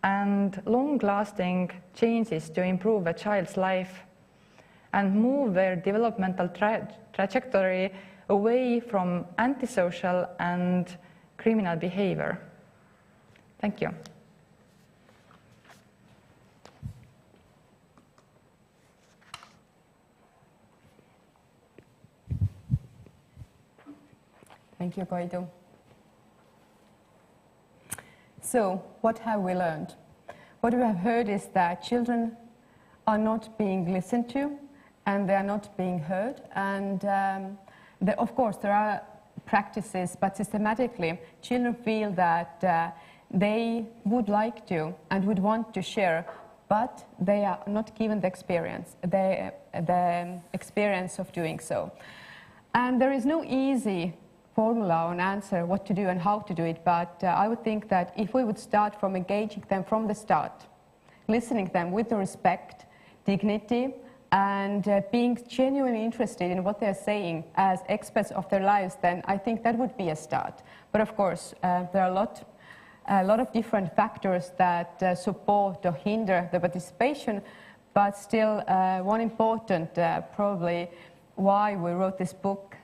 and long-lasting changes to improve a child's life and move their developmental trajectory away from antisocial and criminal behavior. Thank you. Thank you, Kaido. So, what have we learned? What we have heard is that children are not being listened to and they are not being heard. And of course, there are practices, but systematically, children feel that they would like to and would want to share, but they are not given the experience, the experience of doing so. And there is no easy formula or an answer what to do and how to do it, but I would think that if we would start from engaging them from the start, listening to them with the respect, dignity, and being genuinely interested in what they're saying as experts of their lives, then I think that would be a start. But of course, there are a lot of different factors that support or hinder the participation, but still one important probably why we wrote this book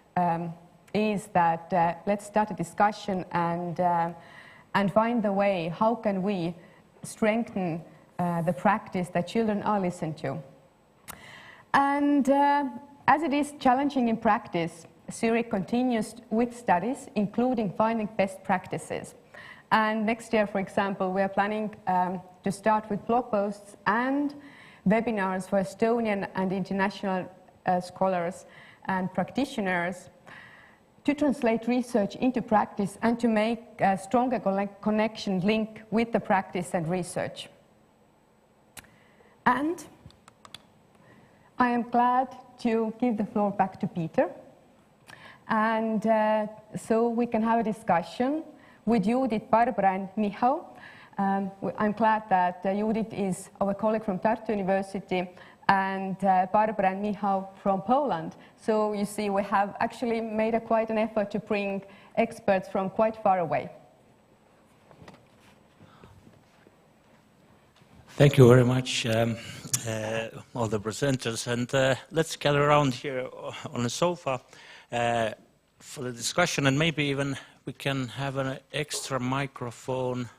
is that let's start a discussion and find the way how can we strengthen the practice that children are listened to. And as it is challenging in practice, Zurich continues with studies, including finding best practices. And next year, for example, we are planning to start with blog posts and webinars for Estonian and international scholars and practitioners to translate research into practice and to make a stronger connection link with the practice and research. And I am glad to give the floor back to Peter. And so we can have a discussion with Judith, Barbara and Michał. I'm glad that Judith is our colleague from Tartu University and Barbara and Michał from Poland. So you see, we have actually made quite an effort to bring experts from quite far away. Thank you very much, all the presenters. And let's gather around here on the sofa for the discussion, and maybe even we can have an extra microphone,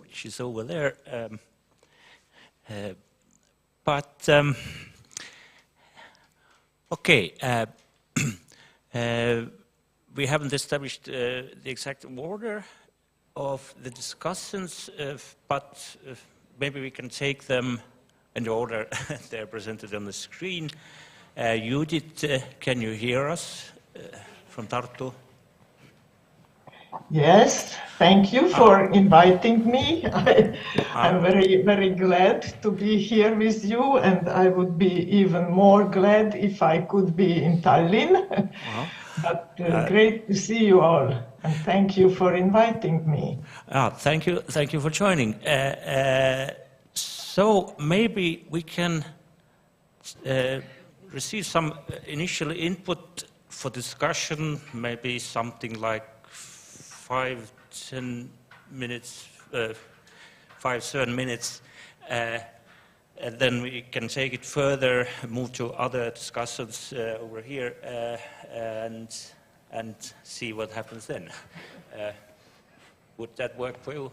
which is over there. Okay, we haven't established the exact order of the discussions, but maybe we can take them in the order they're presented on the screen. Judith, can you hear us from Tartu? Yes, thank you for inviting me. I'm very, very glad to be here with you, and I would be even more glad if I could be in Tallinn. But great to see you all, and thank you for inviting me. Thank you for joining. So maybe we can receive some initial input for discussion, maybe something like 5-10 minutes, 5-7 minutes, and then we can take it further, move to other discussions over here, and see what happens then. Would that work for you?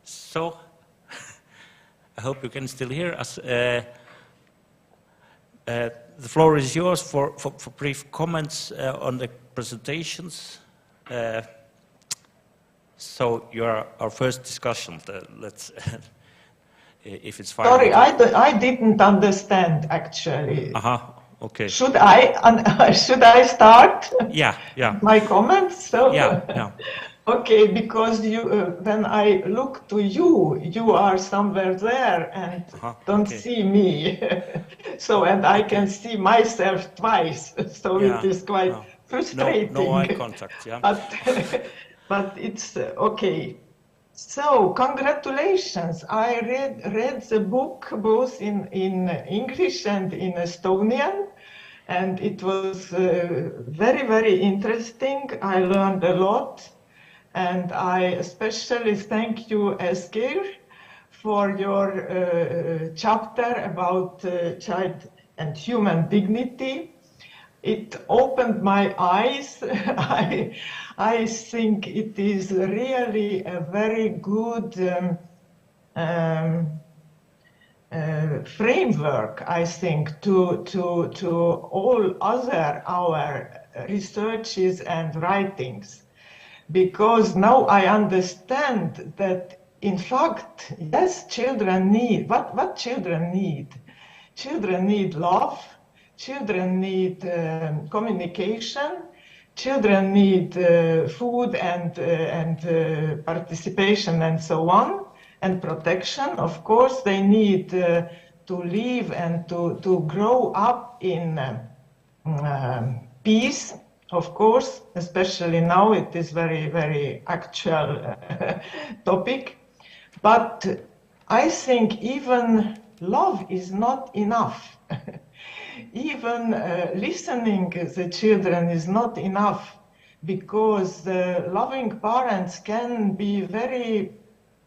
So, I hope you can still hear us. The floor is yours for brief comments on the presentations. So you're our first discussion. Let's, if it's fine. Sorry, I didn't understand actually. Okay. Should I start? Yeah. My comments. So, yeah. Okay, because when I look to you, you are somewhere there and don't see me. So, and I can see myself twice. So it is quite frustrating. No eye contact, yeah. But it's okay. So, congratulations. I read the book both in English and in Estonian. And it was very, very interesting. I learned a lot. And I especially thank you, Eskir, for your chapter about child and human dignity. It opened my eyes. I think it is really a very good framework, I think, to all other our researches and writings. Because now I understand that, in fact, yes, children need, what children need? Children need love, children need communication, children need food and participation and so on, and protection. Of course, they need to live and to grow up in peace. Of course, especially now, it is very, very actual topic. But I think even love is not enough. Even listening to the children is not enough, because loving parents can be very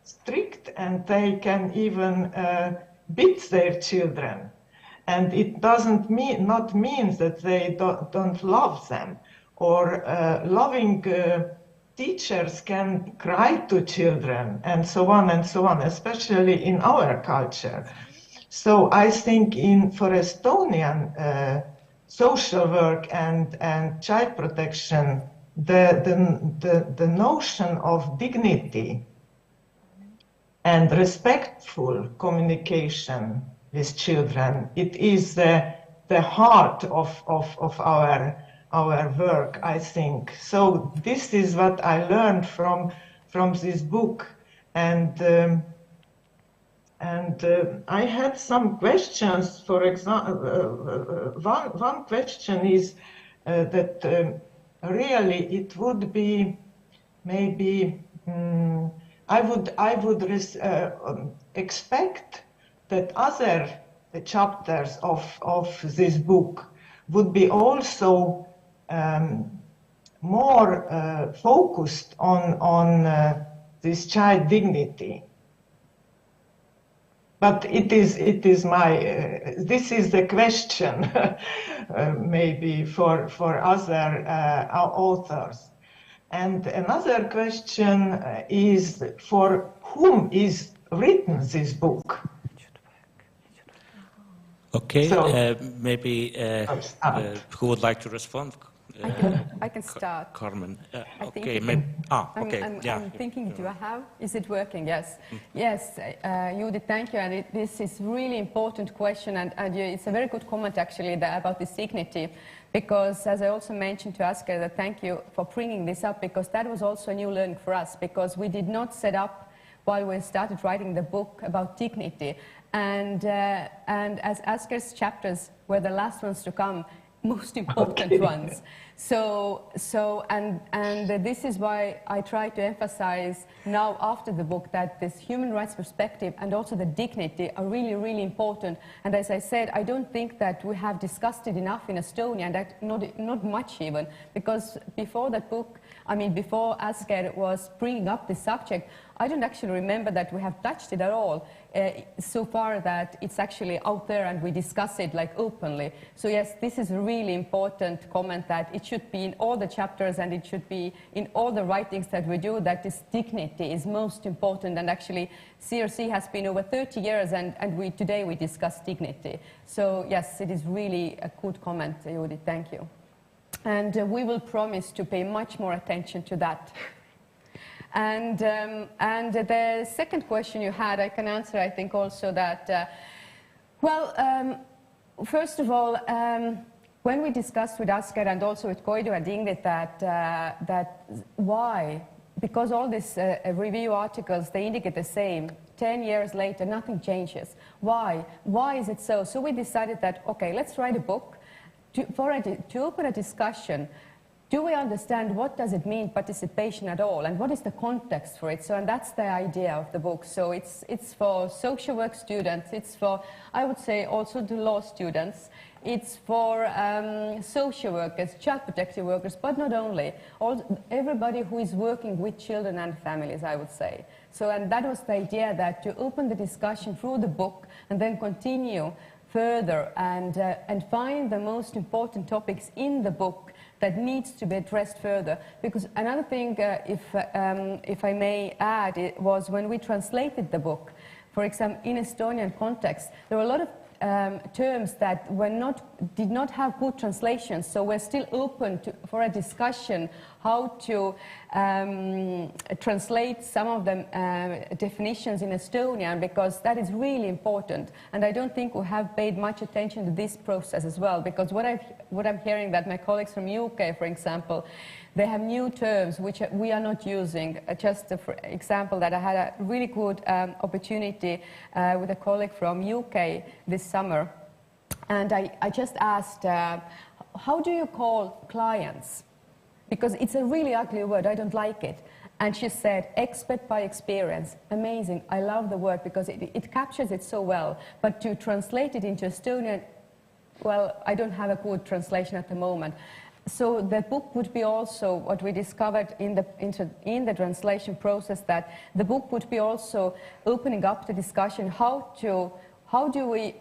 strict and they can even beat their children. And it doesn't not mean that they don't love them. Or loving teachers can cry to children, and so on, especially in our culture. So I think for Estonian social work and child protection, the notion of dignity and respectful communication with children. It is the heart of our work, I think. So this is what I learned from this book, and I had some questions. For example, one question is that really it would be maybe I would expect that other chapters of this book would be also more focused on this child dignity. But it is my this is the question maybe for other authors. And another question is, for whom is written this book? Okay, So, maybe who would like to respond? I can start. Carmen. think Okay, you maybe. can- Okay. I'm thinking, do I have? Is it working? Yes. Yes, Judith, thank you. And this is really important question, and it's a very good comment actually about this dignity, because as I also mentioned to Asker, that thank you for bringing this up, because that was also a new learning for us, because we did not set up while we started writing the book about dignity, and as Asker's chapters were the last ones to come, most important ones. And this is why I try to emphasize now after the book that this human rights perspective and also the dignity are really, really important. And as I said, I don't think that we have discussed it enough in Estonia, and that not much even, because before that book, before Asker was bringing up this subject, I don't actually remember that we have touched it at all so far, that it's actually out there and we discuss it like openly. So yes, this is a really important comment, that it should be in all the chapters and it should be in all the writings that we do, that this dignity is most important. And actually CRC has been over 30 years and today we discuss dignity. So yes, it is really a good comment, Judith, thank you. And we will promise to pay much more attention to that. And the second question you had, I can answer, I think also that, first of all, when we discussed with Asker and also with Koidu and Ingrid that why, because all these review articles, they indicate the same, 10 years later, nothing changes. Why? Why is it so? So we decided that, okay, let's write a book to open a discussion. Do we understand what does it mean participation at all, and what is the context for it? So, and that's the idea of the book. So it's for social work students, it's for, I would say, also the law students, it's for social workers, child protective workers, but not only, everybody who is working with children and families, I would say. So, and that was the idea, that to open the discussion through the book and then continue further and find the most important topics in the book that needs to be addressed further. Because another thing, if I may add, it was when we translated the book, for example, in Estonian context, there were a lot of terms that did not have good translations, so we're still open for a discussion how to translate some of the definitions in Estonian, because that is really important. And I don't think we have paid much attention to this process as well, because what I'm hearing that my colleagues from UK, for example, they have new terms which we are not using. Just for example, that I had a really good opportunity with a colleague from UK this summer, and I just asked, how do you call clients? Because it's a really ugly word, I don't like it. And she said, expert by experience. Amazing, I love the word because it captures it so well. But to translate it into Estonian, well, I don't have a good translation at the moment. So the book would be also what we discovered in the translation process, that the book would be also opening up the discussion how do we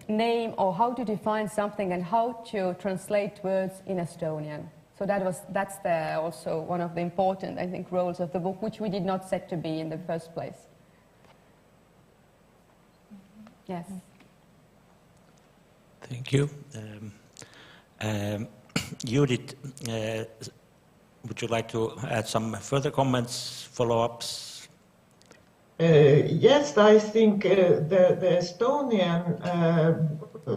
name or how to define something and how to translate words in Estonian. So that's also one of the important, I think, roles of the book, which we did not set to be in the first place. Yes. Thank you. Judith, would you like to add some further comments, follow-ups? Yes, I think the Estonian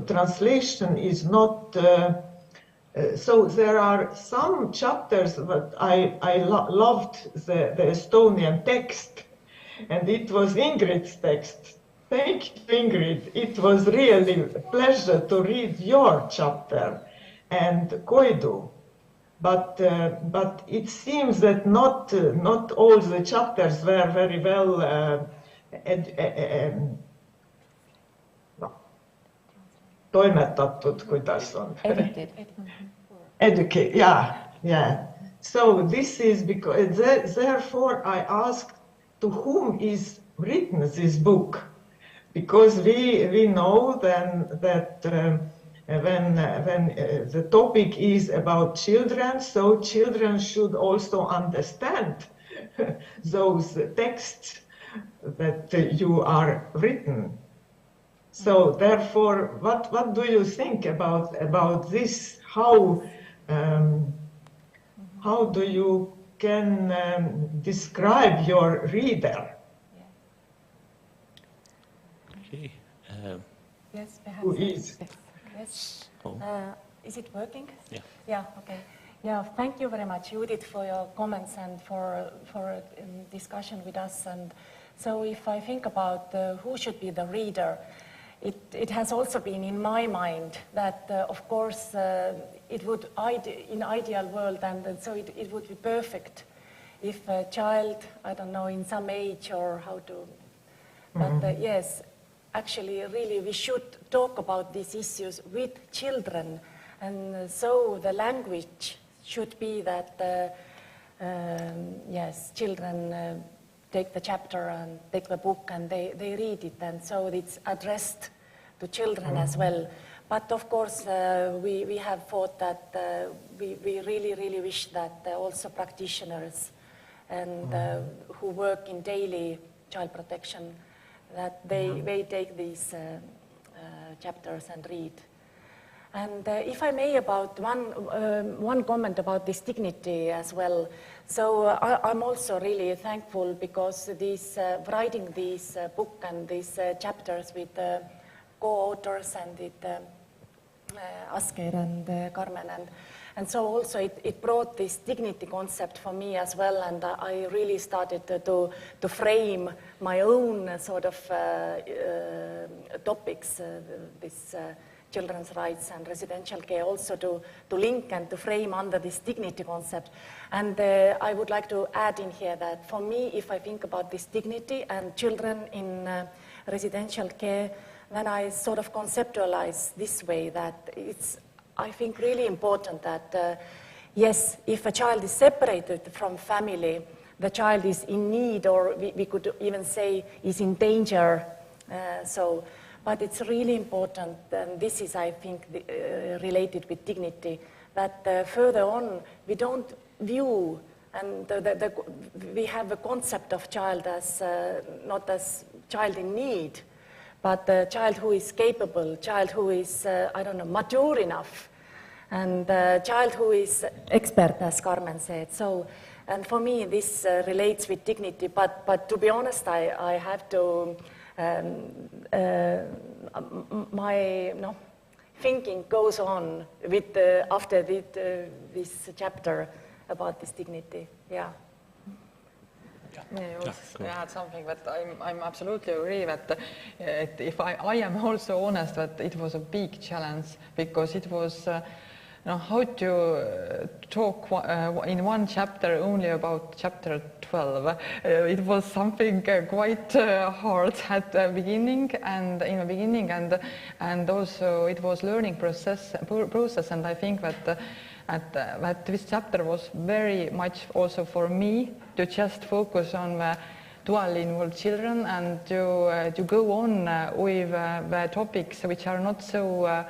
translation is not. So there are some chapters that I loved the Estonian text, and it was Ingrid's text. Thank you, Ingrid. It was really a pleasure to read your chapter and Koidu. But it seems that not all the chapters were very well toimetatud, kuidas on? Edited. Educate, yeah. So this is because, therefore I asked to whom is written this book, because we know then that when the topic is about children, so children should also understand those texts that you are written. So therefore, what do you think about this? How do you can describe your reader? Okay. Yes, Who is? Yes. Oh. Is it working? Yeah. Yeah, okay. Yeah, thank you very much, Judith, for your comments and for discussion with us. And so if I think about who should be the reader, it has also been in my mind that, of course, it would, in ideal world, and so it would be perfect if a child, I don't know, in some age or how to, but yes, actually, really, we should talk about these issues with children, and so the language should be that, yes, children take the chapter and take the book and they read it, and so it's addressed to children as well. But of course, we have thought that we really, really wish that also practitioners and who work in daily child protection, that they take these chapters and read. And if I may, about one comment about this dignity as well. So I'm also really thankful because writing this book and these chapters with co-authors and with Asker and Carmen, and so also it brought this dignity concept for me as well, and I really started to frame my own sort of topics, this children's rights and residential care, also to link and to frame under this dignity concept. And I would like to add in here that for me, if I think about this dignity and children in residential care, then I sort of conceptualize this way that it's, I think, really important that, yes, if a child is separated from family, the child is in need, or we could even say is in danger. But it's really important, and this is, I think, related with dignity, that further on we don't view, and we have a concept of child as not as child in need, but a child who is capable, child who is, I don't know, mature enough, and child who is expert, as Carmen said. So, and for me, this relates with dignity, but to be honest, I have to, my thinking goes on with after this chapter about this dignity. Yeah. Yeah, to add something, but I'm absolutely agree that if I am also honest that it was a big challenge, because it was how to talk in one chapter only about chapter 12. It was something quite hard at the beginning, and in the beginning, and also it was learning process, and I think that that this chapter was very much also for me to just focus on the dually involved children and to go on with the topics which are not so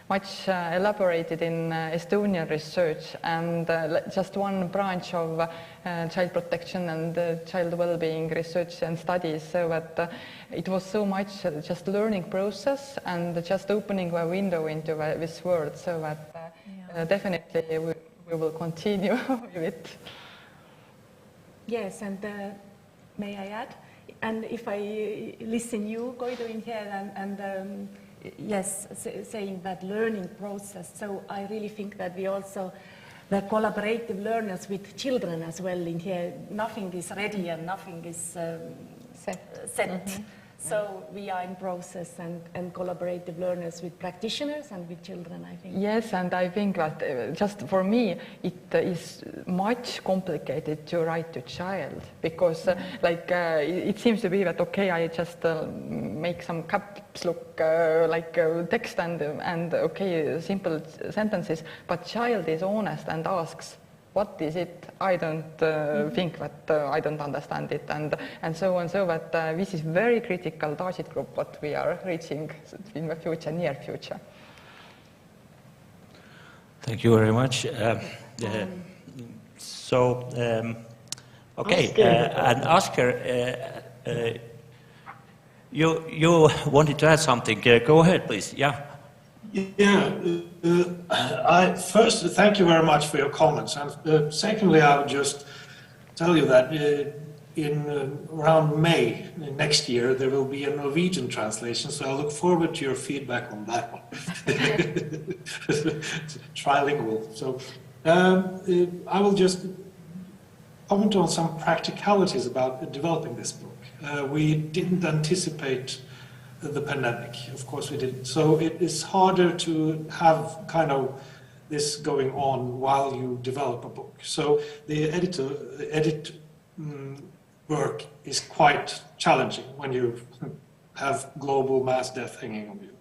much elaborated in Estonian research, and just one branch of child protection and child well-being research and studies, so that it was so much just learning process and just opening a window into this world, so that definitely we will continue with it. Yes, and may I add? And if I listen you, Koidu, in here, and yes, saying that learning process, so I really think that we also, the collaborative learners with children as well in here, nothing is ready and nothing is set. Mm-hmm. So we are in process and collaborative learners with practitioners and with children, I think. Yes, and I think that just for me, it is much complicated to write to child because it seems to be that, okay, I just make some caps look text and okay, simple sentences, but child is honest and asks, what is it? I don't think that I don't understand it, and so on. So that this is very critical target group what we are reaching in the future, near future. Thank you very much. Okay, and Oscar, you wanted to add something. Go ahead, please. Yeah. Yeah, first, thank you very much for your comments. And secondly, I would just tell you that in around May next year, there will be a Norwegian translation, so I look forward to your feedback on that one. Trilingual. So I will just comment on some practicalities about developing this book. We didn't anticipate the pandemic, of course we didn't. So it is harder to have kind of this going on while you develop a book. So the edit work is quite challenging when you have global mass death hanging on you.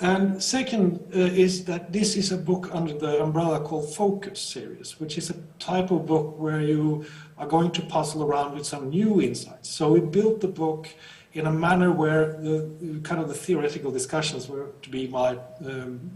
And second is that this is a book under the umbrella called Focus series, which is a type of book where you are going to puzzle around with some new insights. So we built the book in a manner where the theoretical discussions were to be my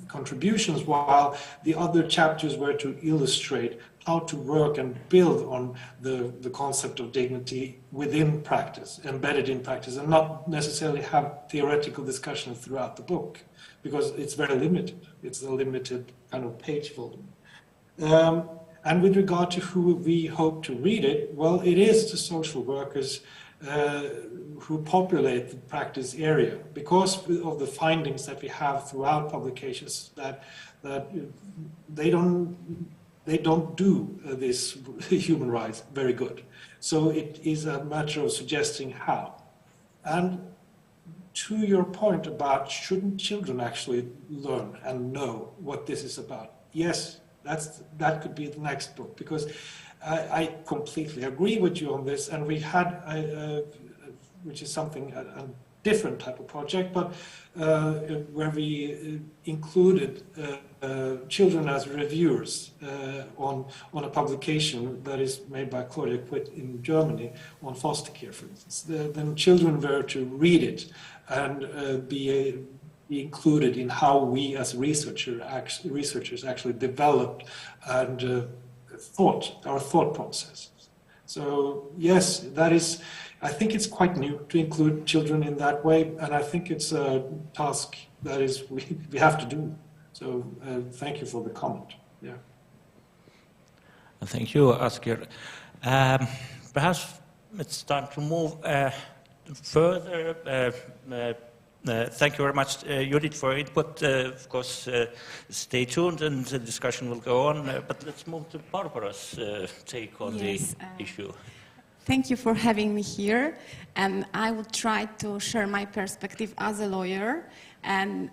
contributions, while the other chapters were to illustrate how to work and build on the concept of dignity within practice, embedded in practice, and not necessarily have theoretical discussions throughout the book, because it's very limited. It's a limited kind of page volume. And with regard to who we hope to read it, well, it is the social workers who populate the practice area, because of the findings that we have throughout publications that they don't do this human rights very good. So it is a matter of suggesting how. And to your point about shouldn't children actually learn and know what this is about? Yes, that could be the next book, because I completely agree with you on this, and we had, which is something, a different type of project, but where we included children as reviewers on a publication that is made by Claudia Quitt in Germany on foster care, for instance. Then children were to read it and be included in how we as researchers actually developed and our thought process. So yes, that is, I think it's quite new to include children in that way, and I think it's a task that is we have to do. So thank you for the comment. Yeah. Thank you, Oscar. Perhaps it's time to move further. Thank you very much, Judith, for input. Of course, stay tuned and the discussion will go on. But let's move to Barbara's take on the issue. Thank you for having me here. And I will try to share my perspective as a lawyer. And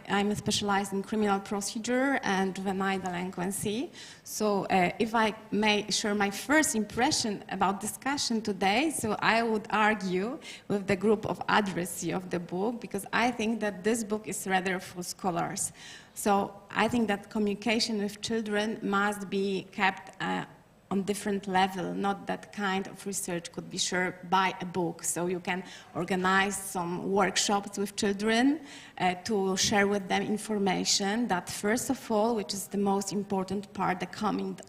I'm specialized in criminal procedure and juvenile delinquency. So if I may share my first impression about discussion today, so I would argue with the group of addressee of the book, because I think that this book is rather for scholars. So I think that communication with children must be kept on different level, not that kind of research could be shared by a book. So you can organize some workshops with children to share with them information that, first of all, which is the most important part, the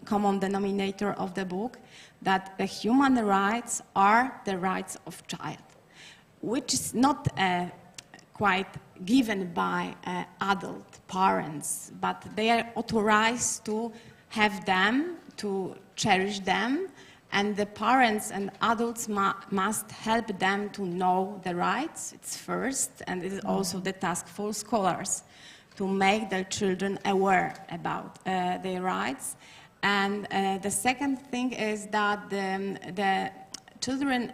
common denominator of the book, that the human rights are the rights of child, which is not quite given by adult parents, but they are authorized to have them, to cherish them, and the parents and adults must help them to know the rights. It's first, and it is also the task for scholars to make their children aware about their rights. And the second thing is that the children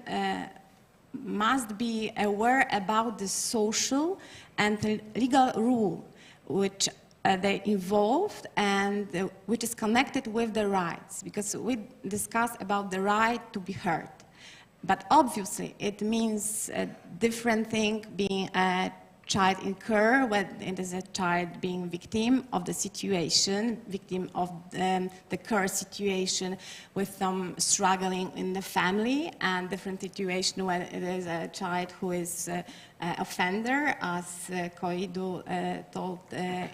must be aware about the social and legal rule which they involved and which is connected with the rights, because we discuss about the right to be heard. But obviously it means a different thing being a child in care, when it is a child being victim of the situation, victim of the care situation with some struggling in the family, and different situation when it is a child who is offender, as Koidu told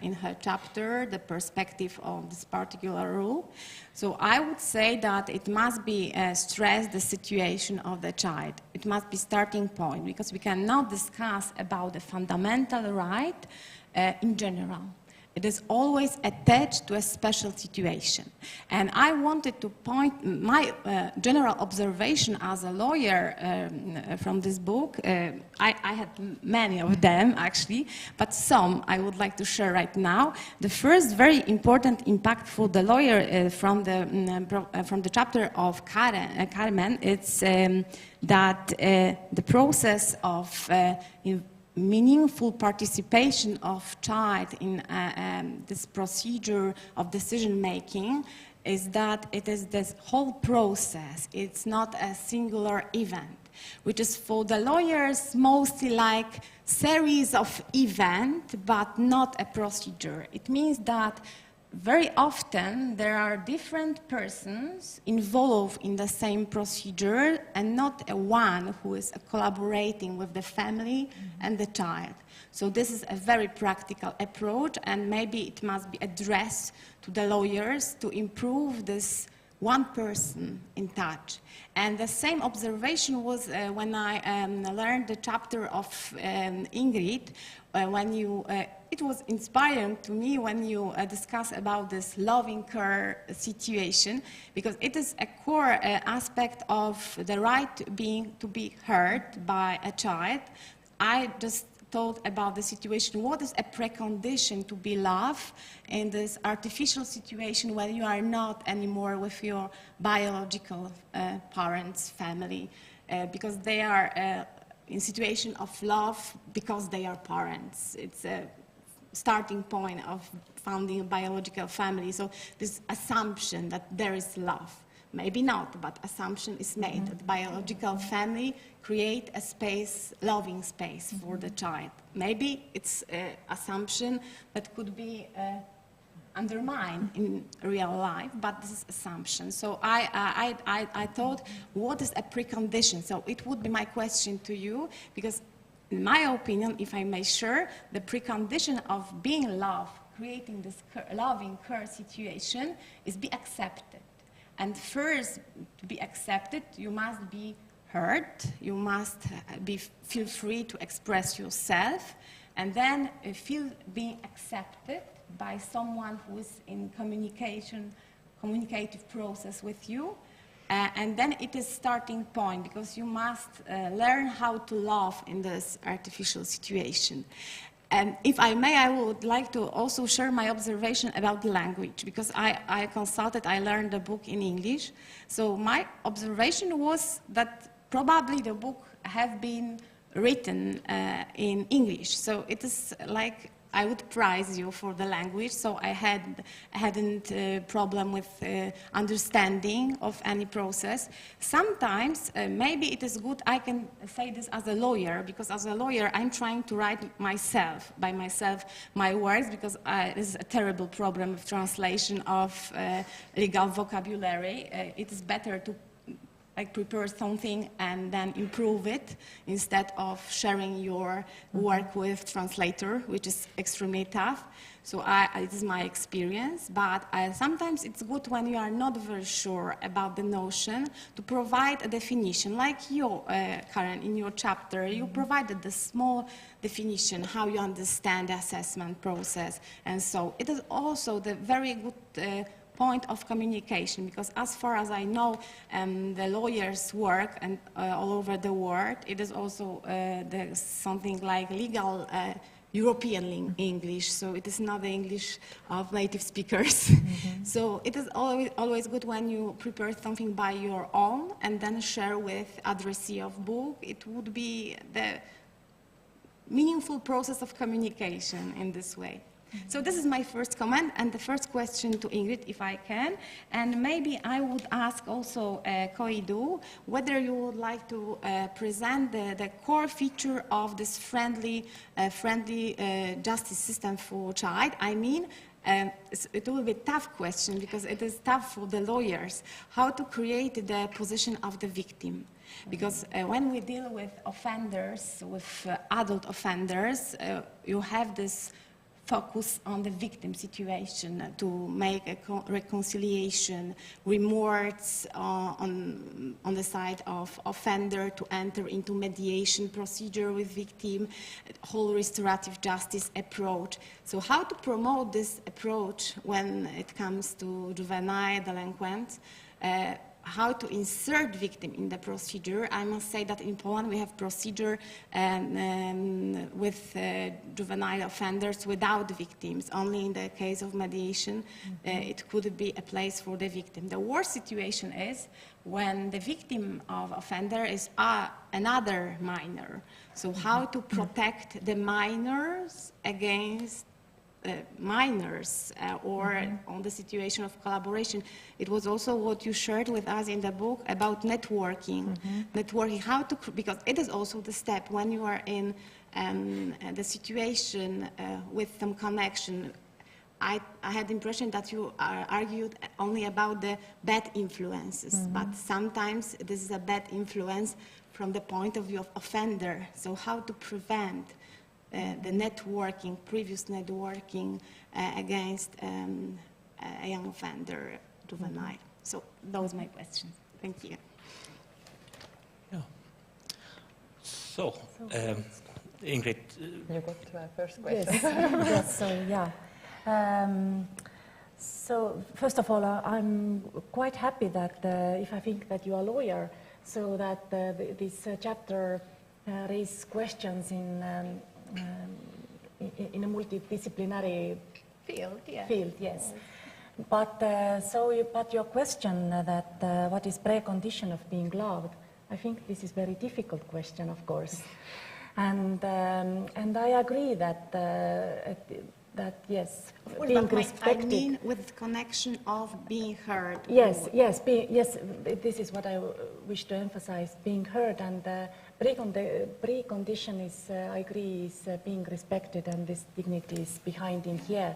in her chapter, the perspective of this particular rule. So I would say that it must be stressed the situation of the child. It must be starting point, because we cannot discuss about the fundamental right in general. It is always attached to a special situation. And I wanted to point my general observation as a lawyer from this book. I had many of them, actually, but some I would like to share right now. The first very important impact for the lawyer from the chapter of Carmen, it's that the process of meaningful participation of child in this procedure of decision-making is that it is this whole process. It's not a singular event, which is for the lawyers mostly like series of events, but not a procedure. It means that very often there are different persons involved in the same procedure and not one who is collaborating with the family and the child. So this is a very practical approach, and maybe it must be addressed to the lawyers to improve this one person in touch. And the same observation was when I learned the chapter of Ingrid, it was inspiring to me when you discuss about this loving care situation, because it is a core aspect of the right to be heard by a child. I just thought about the situation, what is a precondition to be loved in this artificial situation when you are not anymore with your biological parents, family, because they are in situation of love because they are parents. It's a starting point of founding a biological family. So this assumption that there is love, maybe not, but assumption is made that biological family create a space, loving space for the child. Maybe it's an assumption that could be undermined in real life, but this is assumption. So I thought, what is a precondition? So it would be my question to you, because in my opinion, if I may share, the precondition of being loved, creating this loving care situation, is be accepted. And first, to be accepted, you must be heard, you must feel free to express yourself, and then feel being accepted by someone who is in communicative process with you. And then it is starting point, because you must learn how to love in this artificial situation. And if I may, I would like to also share my observation about the language, because I learned the book in English. So my observation was that probably the book have been written in English. So it is like, I would praise you for the language, so I hadn't problem with understanding of any process. Sometimes, maybe it is good, I can say this as a lawyer, because as a lawyer I'm trying to write by myself, my words, because this is a terrible problem with translation of legal vocabulary. It is better to prepare something and then improve it instead of sharing your work with translator, which is extremely tough. So it is my experience, but sometimes it's good when you are not very sure about the notion to provide a definition. Like you, Karen, in your chapter, you provided the small definition, how you understand the assessment process. And so it is also the very good point of communication, because as far as I know, the lawyers work and all over the world. It is also something like legal European English, so it is not the English of native speakers. So it is always good when you prepare something by your own and then share with addressee of book. It would be the meaningful process of communication in this way. So this is my first comment, and the first question to Ingrid, if I can. And maybe I would ask also Koidu whether you would like to present the core feature of this friendly justice system for child. I mean, it will be a tough question because it is tough for the lawyers, how to create the position of the victim. Because when we deal with offenders, with adult offenders, you have this focus on the victim situation to make a reconciliation, remorse on the side of offender to enter into mediation procedure with victim, whole restorative justice approach. So how to promote this approach when it comes to juvenile delinquents? How to insert victim in the procedure. I must say that in Poland we have procedure with juvenile offenders without victims. Only in the case of mediation it could be a place for the victim. The worst situation is when the victim of offender is another minor. So how to protect the minors against minors or on the situation of collaboration. It was also what you shared with us in the book about networking. Networking, how to, because it is also the step when you are in the situation with some connection. I had the impression that you argued only about the bad influences, but sometimes this is a bad influence from the point of view of offender. So how to prevent the networking, previous networking against a young offender, juvenile. So those are my questions. Thank you. Yeah. So, Ingrid. You got first question. Yes, so yeah. So first of all, I'm quite happy that if I think that you are a lawyer, so that this chapter raises questions in a multidisciplinary field, yes. But but your question that what is precondition of being loved? I think this is a very difficult question, of course, and I agree that yes, being respected. I mean, with connection of being heard. Yes. This is what I wish to emphasize: being heard, and precondition is, I agree, is being respected, and this dignity is behind in here.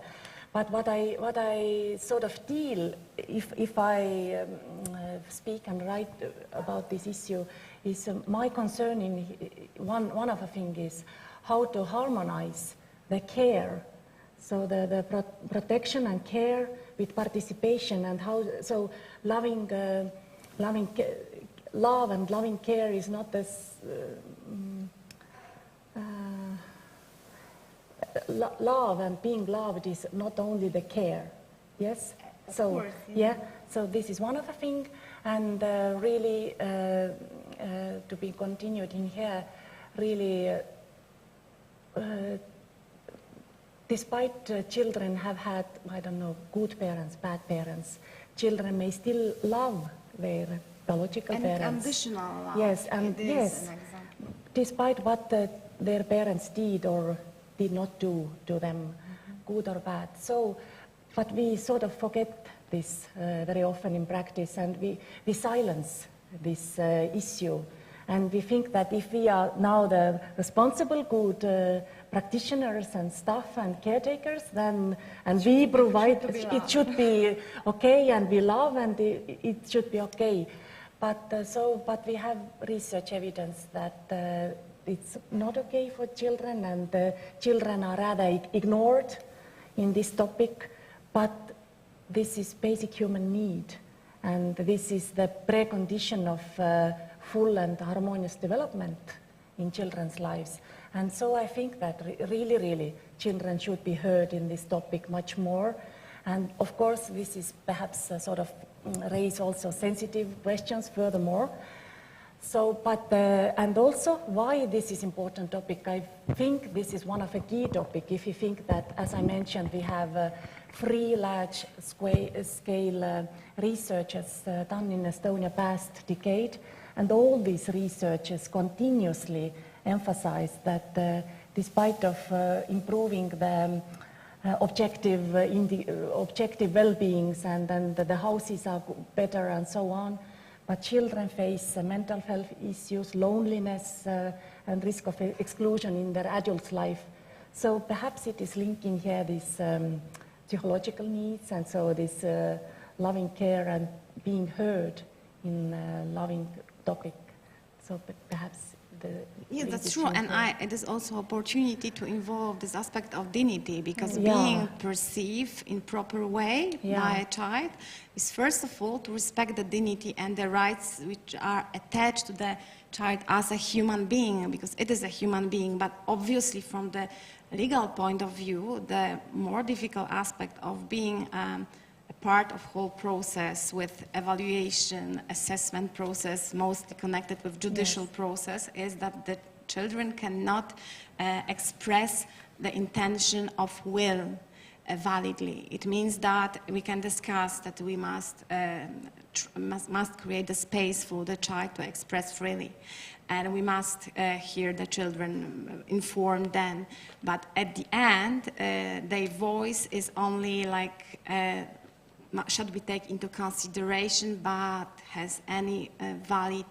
But what I sort of deal, if I speak and write about this issue, is my concern in one of the things is how to harmonize the care. So the protection and care with participation, and how so love and loving care is not this. Love and being loved is not only the care, yes. So course, yeah. So this is one of the things, and really to be continued in here, really. Despite children have had, I don't know, good parents, bad parents, children may still love their biological parents. Unconditional love. Yes, and yes, despite what their parents did or did not do to them, good or bad. So, but we sort of forget this very often in practice, and we silence this issue. And we think that if we are now the responsible, good practitioners and staff and caretakers, then and we provide, it should be okay, and we love, and it should be okay. But but we have research evidence that it's not okay for children, and children are rather ignored in this topic. But this is basic human need, and this is the precondition of full and harmonious development in children's lives. And so I think that really children should be heard in this topic much more. And of course, this is perhaps sort of raise also sensitive questions furthermore. So, and also why this is important topic, I think this is one of a key topic. If you think that, as I mentioned, we have 3 large scale researches done in Estonia past decade, and all these researches continuously emphasize that despite of improving the objective well-beings and the houses are better and so on, but children face mental health issues, loneliness, and risk of exclusion in their adult life. So perhaps it is linking here these psychological needs, and so this loving care and being heard in a loving topic. So perhaps yeah, that's true, and it is also opportunity to involve this aspect of dignity, because being perceived in proper way by a child is first of all to respect the dignity and the rights which are attached to the child as a human being, because it is a human being. But obviously from the legal point of view, the more difficult aspect of being a part of whole process with evaluation, assessment process, mostly connected with judicial process, is that the children cannot express the intention of will validly. It means that we can discuss that we must create the space for the child to express freely. And we must hear the children, inform them. But at the end, their voice is only like should be taken into consideration, but has any valid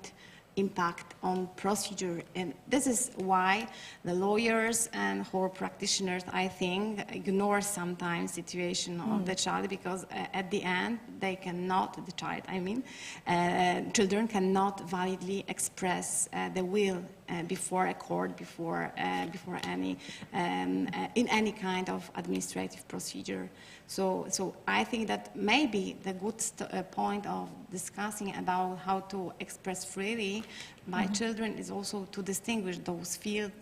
impact on procedure. And this is why the lawyers and whole practitioners, I think, ignore sometimes situation of the child, because at the end they cannot, the child, I mean, children cannot validly express the will before a court, before any, in any kind of administrative procedure. So I think that maybe the good point of discussing about how to express freely by children is also to distinguish those fields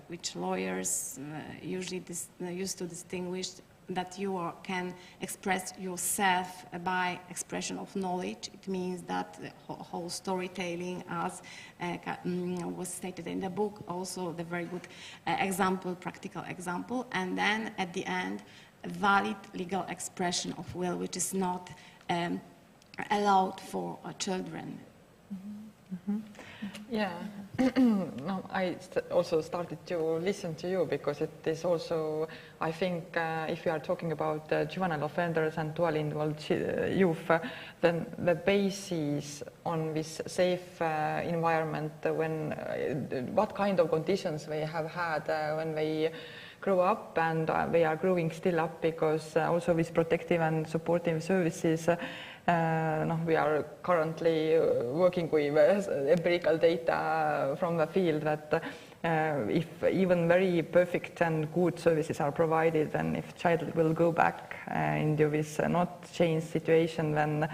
which lawyers usually used to distinguish, that you can express yourself by expression of knowledge. It means that the whole storytelling, as was stated in the book, also the very good example, practical example, and then at the end, a valid legal expression of will, which is not allowed for children. Yeah, no, I also started to listen to you, because it is also, I think, if we are talking about juvenile offenders and dual involved youth, then the basis on this safe environment, when what kind of conditions they have had when they grow up, and they are growing still up, because also with protective and supportive services, we are currently working with empirical data from the field that if even very perfect and good services are provided, then if child will go back into this not changed situation, then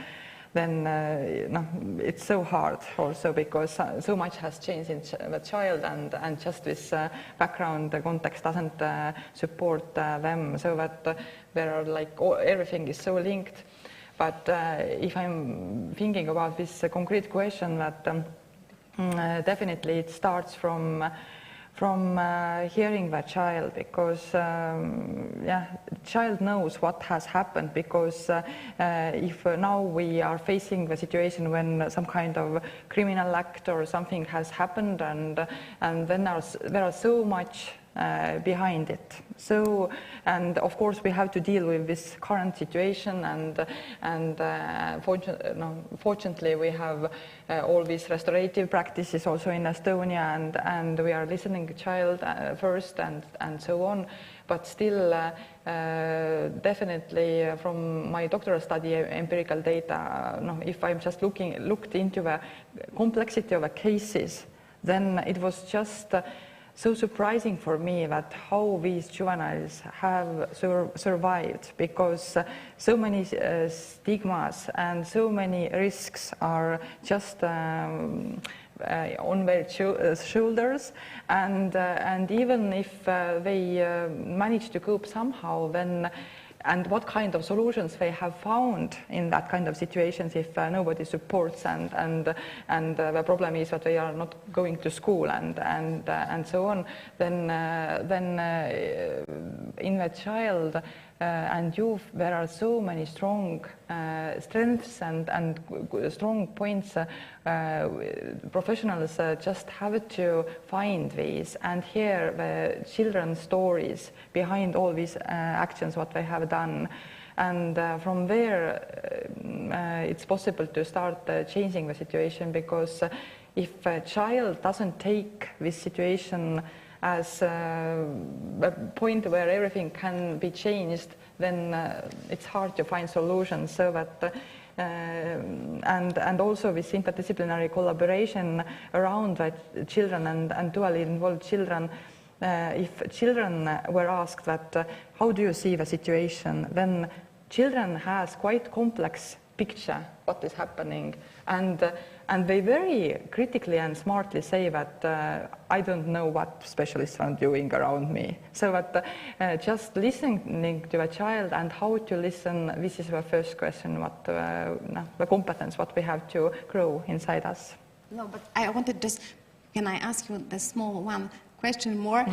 it's so hard also, because so much has changed in the child, and just this background context doesn't support them, so that there are like everything is so linked. But if I'm thinking about this concrete question, that definitely it starts from hearing the child, because child knows what has happened, because if now we are facing the situation when some kind of criminal act or something has happened, and then there are so much behind it. So, and of course we have to deal with this current situation, and fortunately we have all these restorative practices also in Estonia, and we are listening to child first and so on. But still, definitely from my doctoral study, empirical data, if I'm just looked into the complexity of the cases, then it was just so surprising for me that how these juveniles have survived, because so many stigmas and so many risks are just on their shoulders, and even if they manage to cope somehow, then and what kind of solutions they have found in that kind of situations if nobody supports and the problem is that they are not going to school and so on, then in the child and youth there are so many strong strengths and strong points. Professionals just have to find these and hear the children's stories behind all these actions what they have done, and from there it's possible to start changing the situation, because if a child doesn't take this situation as a point where everything can be changed, then it's hard to find solutions. So that and also with interdisciplinary collaboration around children and dually involved children, if children were asked that how do you see the situation, then children has quite complex picture what is happening, and they very critically and smartly say that I don't know what specialists are doing around me. So that just listening to a child and how to listen, this is the first question, what the competence what we have to grow inside us. No, but I wanted just, can I ask you the small one question more?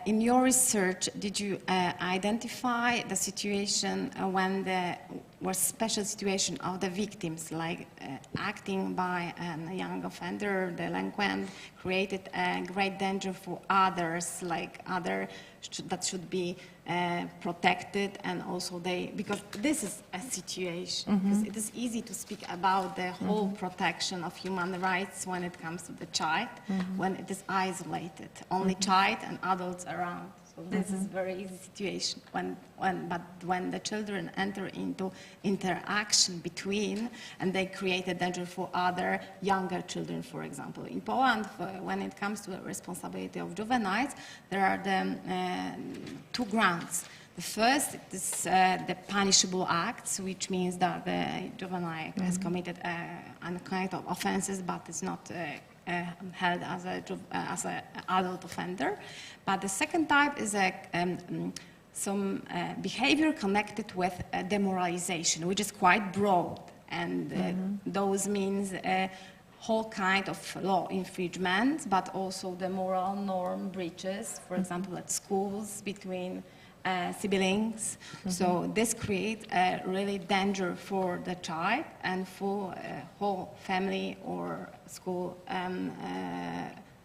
In your research, did you identify the situation when there was special situation of the victims, like acting by a young offender, delinquent, created a great danger for others, like that should be protected, and also because this is a situation, because it is easy to speak about the whole protection of human rights when it comes to the child, when it is isolated, only child and adults around. So this is very easy situation. But when the children enter into interaction between, and they create a danger for other younger children, for example. In Poland, when it comes to the responsibility of juveniles, there are the two grounds. The first is the punishable acts, which means that the juvenile has committed a kind of offenses, but is not held as an adult offender. But the second type is some behavior connected with demoralization, which is quite broad, and those means whole kind of law infringements, but also the moral norm breaches, for example, at schools between siblings. So this creates a really danger for the child and for whole family or school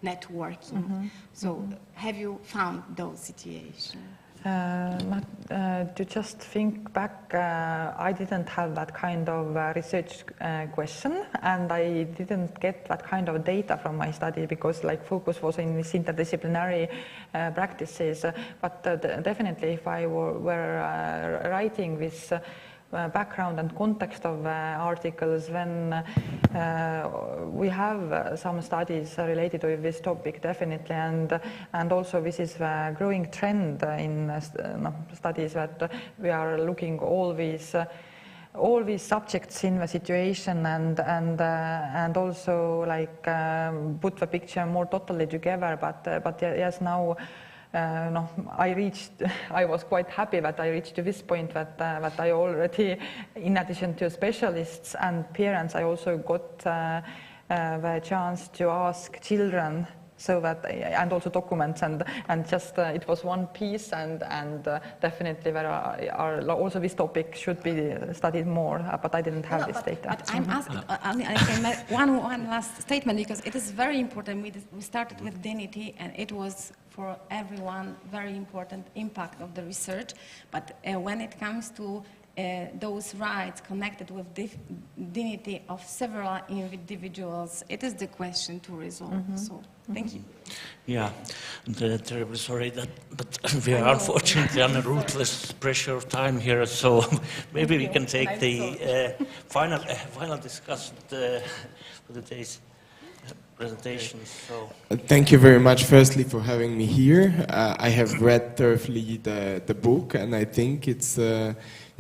networking. So have you found those situations? To just think back, I didn't have that kind of research question, and I didn't get that kind of data from my study, because focus was in this interdisciplinary practices. But definitely, if I were writing this background and context of articles, then we have some studies related to this topic, definitely, and also this is a growing trend in studies that we are looking all these subjects in the situation and also put the picture more totally together. But yes, now. I was quite happy that I reached to this point that I already, in addition to specialists and parents, I also got the chance to ask children, so that, and also documents, and just it was one piece, and definitely there are also this topic should be studied more, but I didn't have this data. But I'm asking, I can make one last statement, because it is very important. We started with dignity, and it was for everyone very important impact of the research. But when it comes to those rights connected with dignity of several individuals, it is the question to resolve. So, thank you. Yeah, terribly sorry but we are unfortunately under ruthless pressure of time here, so maybe we can take the final discussion for the day's presentations. So. Thank you very much, firstly, for having me here. I have read thoroughly the book, and I think it's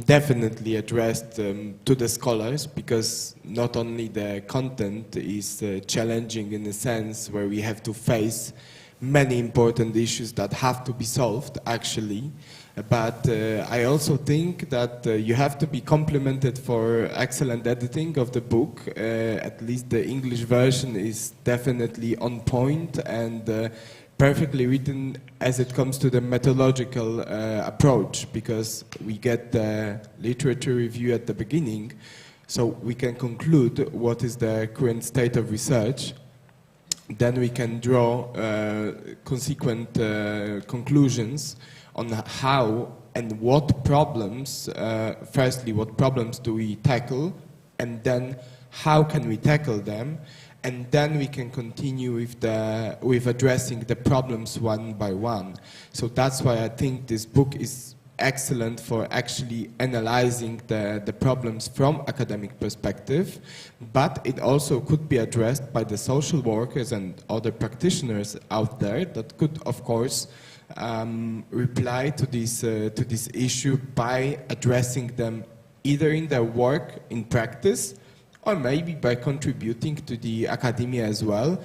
definitely addressed to the scholars, because not only the content is challenging in a sense where we have to face many important issues that have to be solved, actually, But I also think that you have to be complimented for excellent editing of the book. At least the English version is definitely on point and perfectly written as it comes to the methodological approach, because we get the literature review at the beginning, so we can conclude what is the current state of research. Then we can draw consequent conclusions on how and what problems, firstly, what problems do we tackle, and then how can we tackle them, and then we can continue with addressing the problems one by one. So that's why I think this book is excellent for actually analyzing the problems from academic perspective, but it also could be addressed by the social workers and other practitioners out there that could, of course, reply to this issue by addressing them either in their work in practice or maybe by contributing to the academia as well.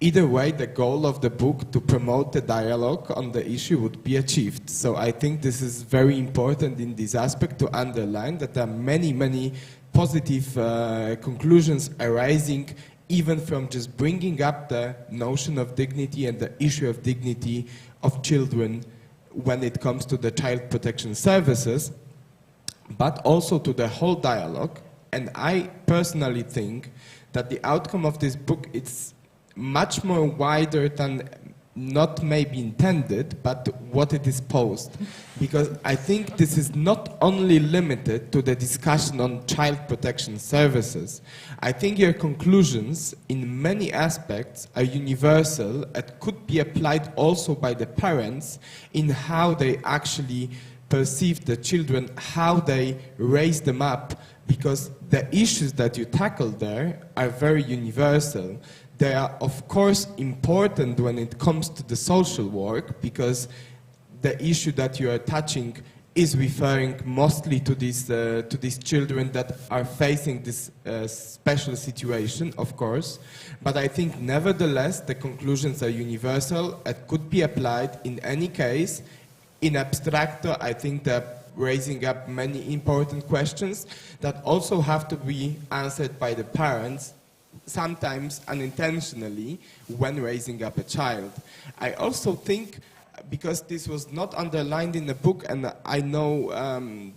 Either way, the goal of the book to promote the dialogue on the issue would be achieved. So I think this is very important in this aspect to underline that there are many, many positive conclusions arising even from just bringing up the notion of dignity and the issue of dignity of children when it comes to the child protection services, but also to the whole dialogue. And I personally think that the outcome of this book is much more wider than not maybe intended, but what it is posed. Because I think this is not only limited to the discussion on child protection services. I think your conclusions in many aspects are universal and could be applied also by the parents in how they actually perceive the children, how they raise them up, because the issues that you tackle there are very universal. They are, of course, important when it comes to the social work, because the issue that you are touching is referring mostly to these children that are facing this special situation, of course. But I think, nevertheless, the conclusions are universal and could be applied in any case. In abstracto, I think they're raising up many important questions that also have to be answered by the parents, sometimes unintentionally, when raising up a child. I also think, because this was not underlined in the book, and I know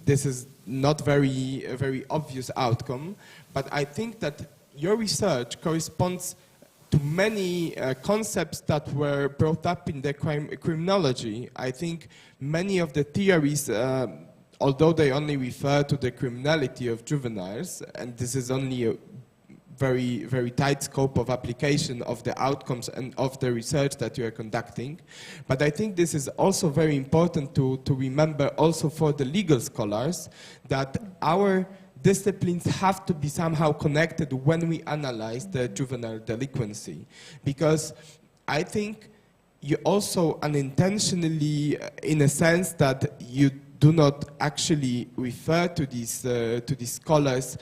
this is not a very obvious outcome, but I think that your research corresponds to many concepts that were brought up in the criminology. I think many of the theories, although they only refer to the criminality of juveniles, and this is only a very, very tight scope of application of the outcomes and of the research that you are conducting. But I think this is also very important to remember also for the legal scholars, that our disciplines have to be somehow connected when we analyze the juvenile delinquency. Because I think you also unintentionally, in a sense that you do not actually refer to these scholars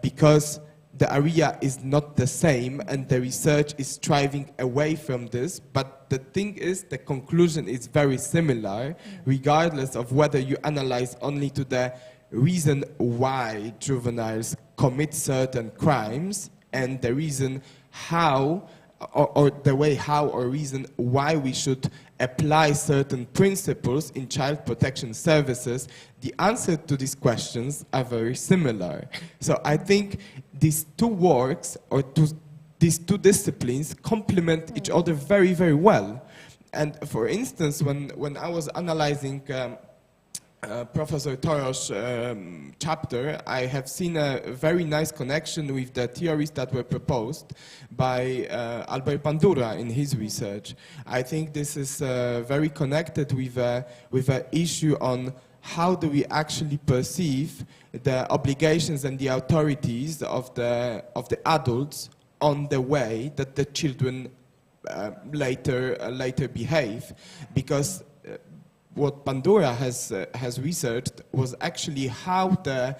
because the area is not the same and the research is striving away from this, but the thing is the conclusion is very similar, regardless of whether you analyze only to the reason why juveniles commit certain crimes and the reason how, or the way how or reason why we should apply certain principles in child protection services. The answer to these questions are very similar. So I think these two works, or these two disciplines, complement each other very, very well. And for instance, when I was analyzing Professor Toros' chapter, I have seen a very nice connection with the theories that were proposed by Albert Bandura in his research. I think this is very connected with an issue on how do we actually perceive the obligations and the authorities of the adults on the way that the children later behave, because what Bandura has researched was actually how the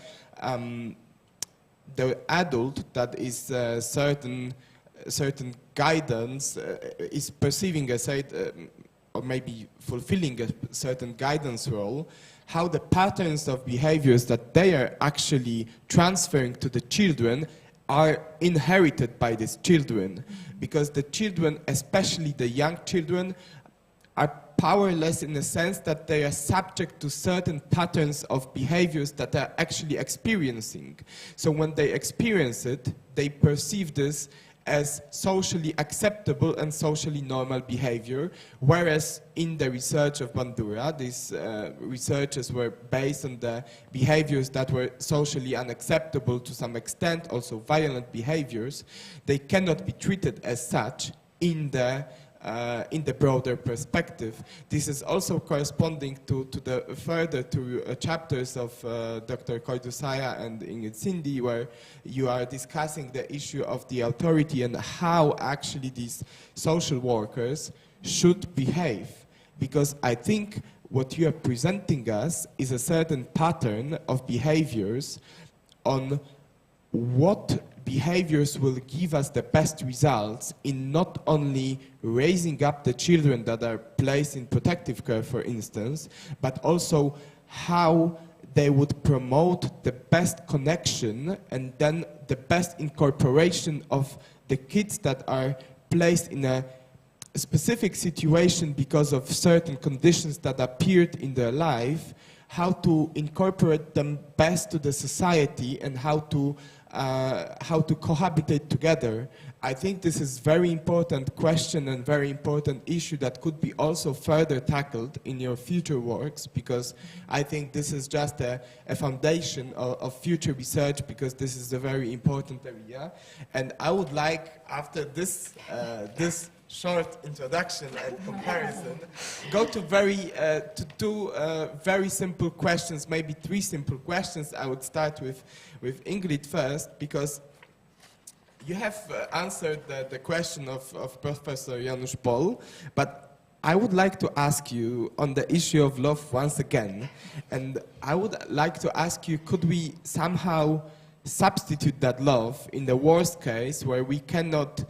adult that is certain guidance is perceiving a or maybe fulfilling a certain guidance role, how the patterns of behaviors that they are actually transferring to the children are inherited by these children. Because the children, especially the young children, are powerless in the sense that they are subject to certain patterns of behaviors that they're actually experiencing. So when they experience it, they perceive this as socially acceptable and socially normal behavior, whereas in the research of Bandura, these researches were based on the behaviors that were socially unacceptable to some extent, also violent behaviors. They cannot be treated as such in the broader perspective. This is also corresponding to the further chapters of Dr. Koidusaya and Ingrid Cindy, where you are discussing the issue of the authority and how actually these social workers should behave. Because I think what you are presenting us is a certain pattern of behaviors on what behaviors will give us the best results in not only raising up the children that are placed in protective care, for instance, but also how they would promote the best connection and then the best incorporation of the kids that are placed in a specific situation because of certain conditions that appeared in their life, how to incorporate them best to the society and how to cohabitate together. I think this is very important question and very important issue that could be also further tackled in your future works, because I think this is just a foundation of future research, because this is a very important area. And I would like, after this short introduction and comparison, go to two very simple questions, maybe three simple questions. I would start with Ingrid first, because you have answered the question of Professor Janusz Pol, but I would like to ask you on the issue of love once again, and I would like to ask you, could we somehow substitute that love in the worst case where we cannot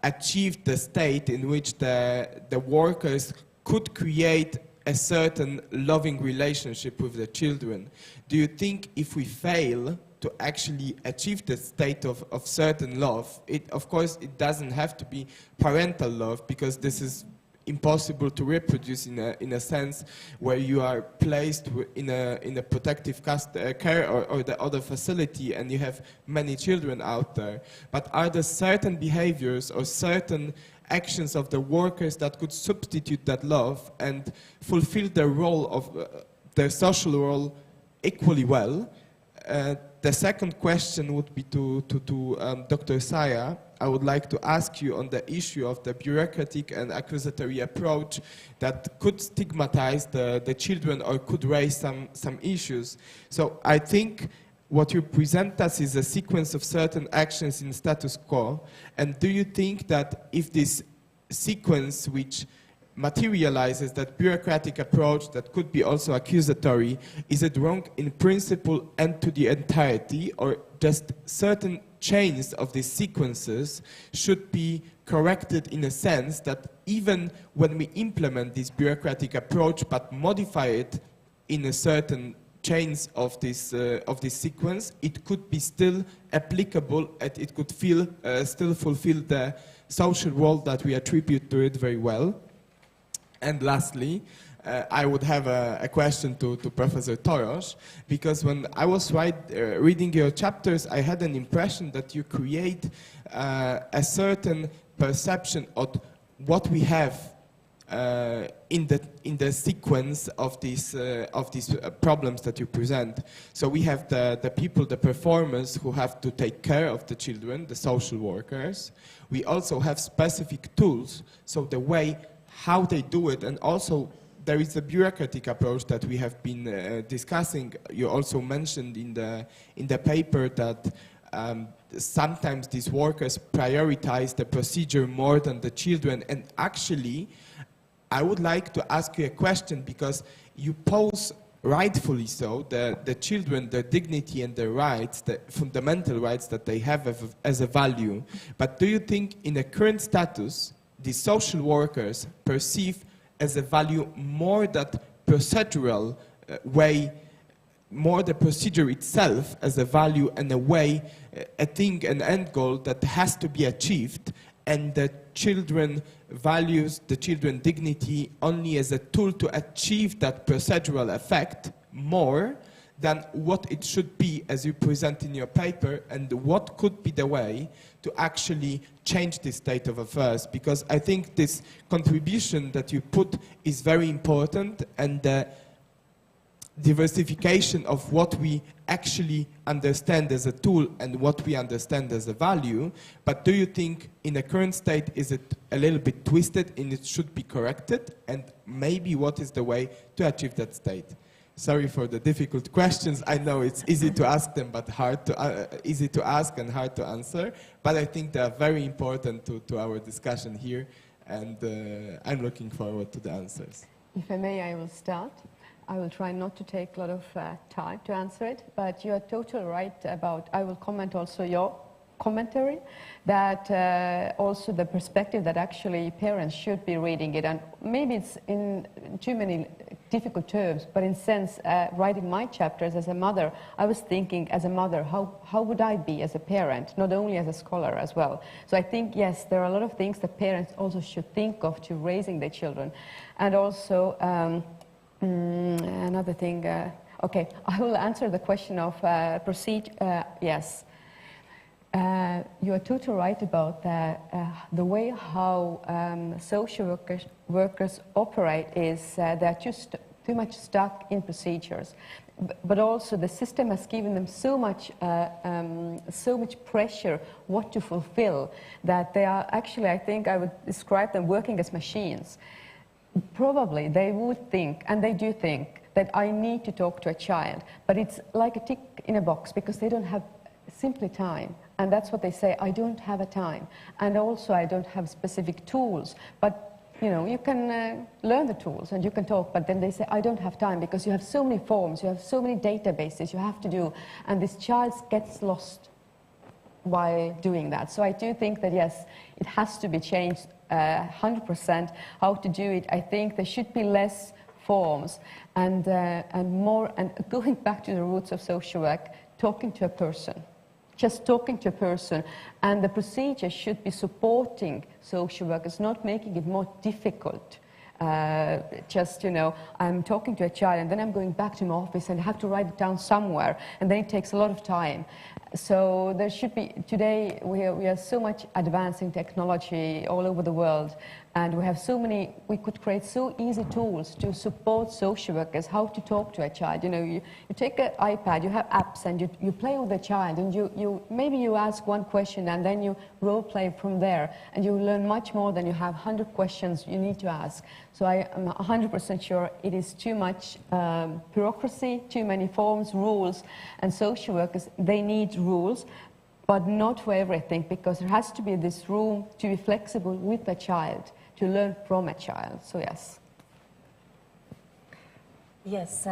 achieve the state in which the workers could create a certain loving relationship with the children? Do you think if we fail to actually achieve the state of certain love, of course it doesn't have to be parental love, because this is impossible to reproduce in a sense where you are placed in a protective care or the other facility and you have many children out there. But are there certain behaviors or certain actions of the workers that could substitute that love and fulfill their role of their social role equally well? The second question would be to Dr. Saya. I would like to ask you on the issue of the bureaucratic and accusatory approach that could stigmatize the children or could raise some issues. So I think what you present us is a sequence of certain actions in status quo. And do you think that if this sequence, which materializes that bureaucratic approach that could be also accusatory, is it wrong in principle and to the entirety, or just certain chains of these sequences should be corrected in a sense that even when we implement this bureaucratic approach but modify it in a certain chains of this sequence, it could be still applicable and it could still fulfill the social role that we attribute to it very well? And lastly, I would have a question to Professor Toros, because when I was reading your chapters, I had an impression that you create a certain perception of what we have in the sequence of these problems that you present. So we have the people, the performers who have to take care of the children, the social workers. We also have specific tools, so the way how they do it, and also there is a bureaucratic approach that we have been discussing. You also mentioned in the paper that sometimes these workers prioritize the procedure more than the children. And actually, I would like to ask you a question, because you pose, rightfully so, the children, their dignity and their rights, the fundamental rights that they have as a value. But do you think in the current status, the social workers perceive as a value more that procedural way, more the procedure itself as a value and a way, a thing, an end goal that has to be achieved, and the children values, the children dignity only as a tool to achieve that procedural effect more than what it should be as you present in your paper, and what could be the way to actually change this state of affairs. Because I think this contribution that you put is very important, and the diversification of what we actually understand as a tool and what we understand as a value. But do you think in the current state is it a little bit twisted and it should be corrected? And maybe what is the way to achieve that state? Sorry for the difficult questions. I know it's easy to ask them, but easy to ask and hard to answer. But I think they are very important to our discussion here, and I'm looking forward to the answers. If I may, I will start. I will try not to take a lot of time to answer it, but you are totally right about, I will comment also your commentary, that also the perspective that actually parents should be reading it, and maybe it's in too many difficult terms, but in sense, writing my chapters as a mother, I was thinking as a mother, how would I be as a parent, not only as a scholar as well. So I think, yes, there are a lot of things that parents also should think of to raising their children. And also, another thing, okay, I will answer the question of procedure, yes. You are totally right about the way how social workers operate is they're just too much stuck in procedures. But also the system has given them so much pressure what to fulfill that they are actually, I think I would describe them working as machines. Probably they would think, and they do think, that I need to talk to a child, but it's like a tick in a box because they don't have simply time. And that's what they say, I don't have a time. And also I don't have specific tools. But, you know, you can learn the tools and you can talk, but then they say, I don't have time because you have so many forms, you have so many databases you have to do. And this child gets lost while doing that. So I do think that, yes, it has to be changed 100%. How to do it, I think there should be less forms and more, and going back to the roots of social work, talking to a person. Just talking to a person, and the procedure should be supporting social workers, not making it more difficult. Just, you know, I'm talking to a child and then I'm going back to my office and I have to write it down somewhere, and then it takes a lot of time. So there should be, today we are so much advancing technology all over the world, and we have so many, we could create so easy tools to support social workers, how to talk to a child. You know, you take an iPad, you have apps, and you play with the child, and maybe you ask one question and then you role play from there, and you learn much more than you have 100 questions you need to ask. So I am 100% sure it is too much bureaucracy, too many forms, rules, and social workers, they need rules, but not for everything, because there has to be this room to be flexible with the child, to learn from a child. So yes. Yes,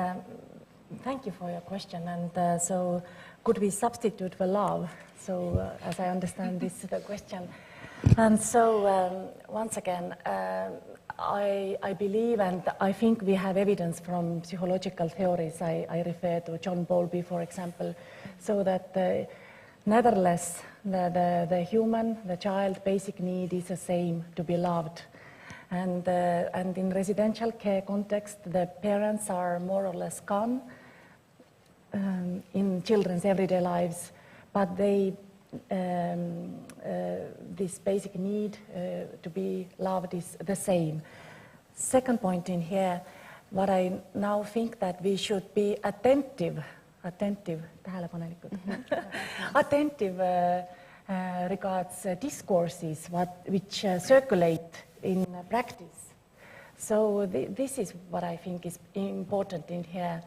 thank you for your question. And so could we substitute for love? So as I understand this is the question. And so once again, I believe, and I think we have evidence from psychological theories. I refer to John Bowlby, for example, so that nevertheless, the human, the child, basic need is the same, to be loved. And in residential care context, the parents are more or less gone in children's everyday lives, but they, this basic need to be loved is the same. Second point in here, what I now think that we should be attentive, tähelepanelikud, attentive regards discourses which circulate in practice. So this is what I think is important in here.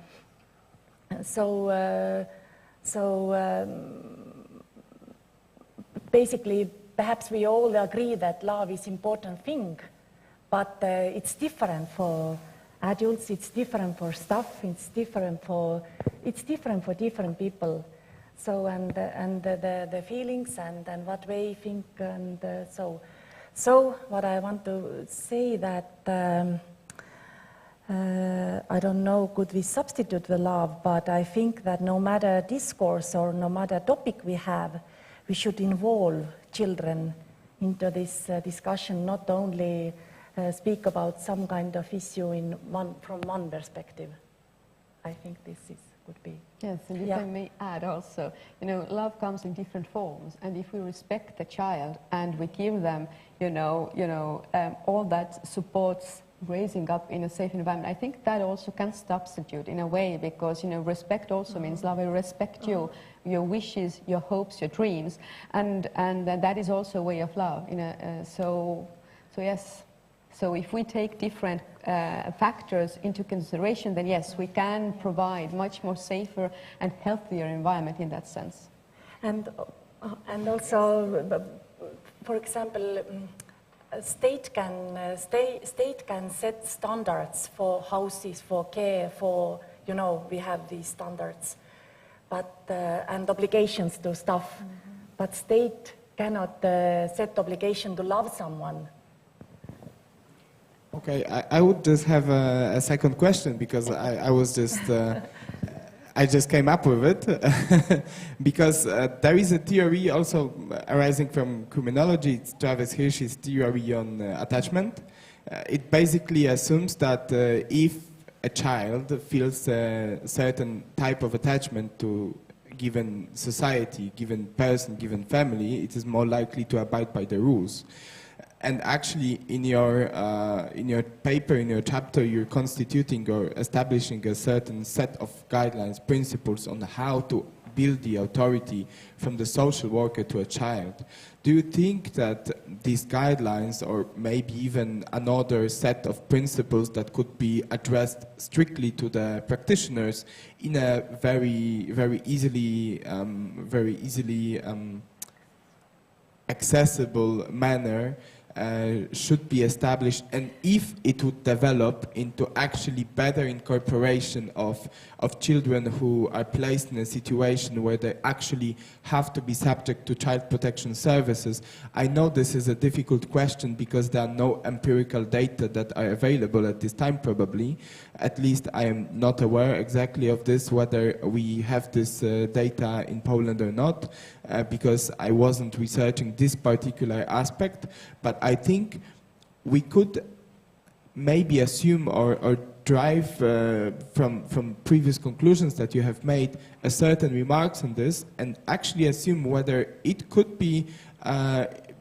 So basically, perhaps we all agree that love is an important thing, but it's different for adults, it's different for staff, it's different for different people. So and the feelings and what we think, and so what I want to say that I don't know, could we substitute the love, but I think that no matter discourse or no matter topic we have, we should involve children into this discussion, not only speak about some kind of issue from one perspective. I think this could be. Yes, and if I may add also, love comes in different forms, and if we respect the child and we give them, all that supports raising up in a safe environment, I think that also can substitute in a way, because respect also means love. I respect you, your wishes, your hopes, your dreams, and that is also a way of love. So yes. So if we take different factors into consideration, then yes, we can provide much more safer and healthier environment in that sense. And also, for example, state can set standards for houses, for care, for we have these standards, but and obligations to stuff, but state cannot set obligation to love someone. Okay, I would just have a second question, because I was just, I just came up with it, because there is a theory also arising from criminology. It's Travis Hirsch's theory on attachment. It basically assumes that if a child feels a certain type of attachment to given society, given person, given family, it is more likely to abide by the rules. And actually, in your paper, in your chapter, you're constituting or establishing a certain set of guidelines, principles on how to build the authority from the social worker to a child. Do you think that these guidelines, or maybe even another set of principles that could be addressed strictly to the practitioners in a very easily accessible manner, should be established, and if it would develop into actually better incorporation of children who are placed in a situation where they actually have to be subject to child protection services? I know this is a difficult question because there are no empirical data that are available at this time, probably. At least I am not aware exactly of this, whether we have this data in Poland or not, because I wasn't researching this particular aspect. But I think we could maybe assume or drive from previous conclusions that you have made a certain remarks on this, and actually assume whether it could be,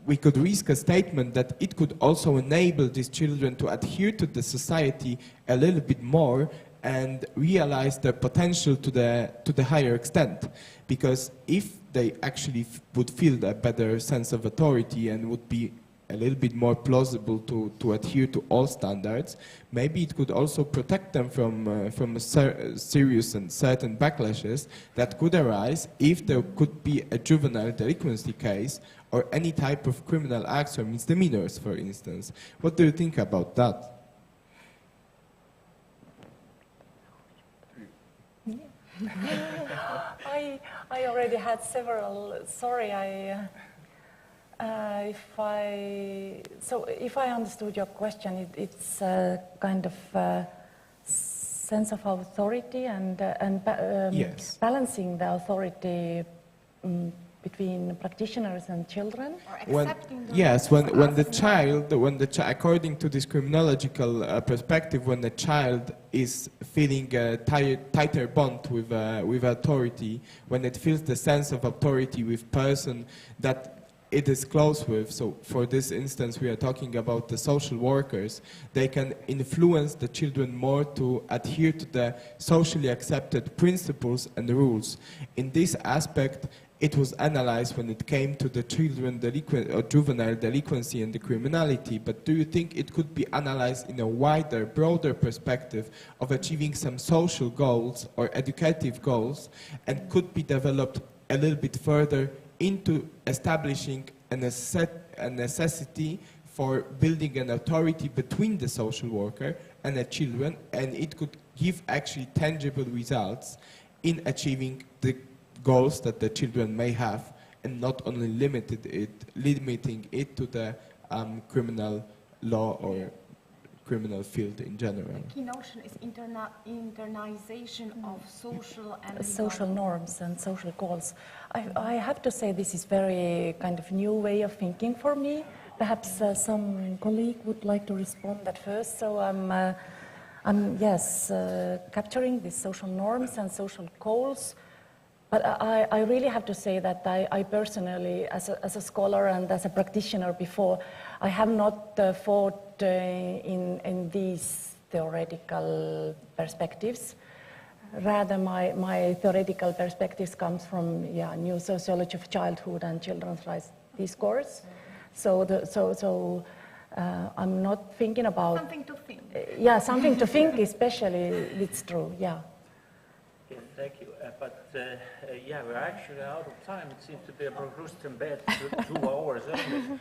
we could risk a statement that it could also enable these children to adhere to the society a little bit more and realize their potential to the higher extent. Because if they actually would feel a better sense of authority and would be a little bit more plausible to adhere to all standards, maybe it could also protect them from serious and certain backlashes that could arise if there could be a juvenile delinquency case or any type of criminal acts or misdemeanors, for instance. What do you think about that? I already had several. Sorry, if I understood your question, it's a kind of sense of authority and yes. Balancing the authority between practitioners and children. Or accepting when the child, according to this criminological perspective, when the child is feeling a tighter bond with authority, when it feels the sense of authority with person that it is close with, so for this instance we are talking about the social workers, they can influence the children more to adhere to the socially accepted principles and rules. In this aspect, it was analyzed when it came to the children or juvenile delinquency and the criminality, but do you think it could be analyzed in a wider, broader perspective of achieving some social goals or educative goals, and could be developed a little bit further into establishing a necessity for building an authority between the social worker and the children, and it could give actually tangible results in achieving the goals that the children may have, and not only limiting it to the criminal law or criminal field in general. The key notion is internalization of social and social norms and social goals. I have to say this is very kind of new way of thinking for me. Perhaps some colleague would like to respond at first. So I'm capturing these social norms and social goals. But I really have to say that I personally, as a scholar and as a practitioner before, I have not thought in these theoretical perspectives. Rather, my theoretical perspectives comes from new sociology of childhood and children's rights discourse. So I'm not thinking about something to think. Something to think, especially it's true. Yeah. Okay, thank you. We're actually out of time. It seems to be a progressed in bed 2 hours only.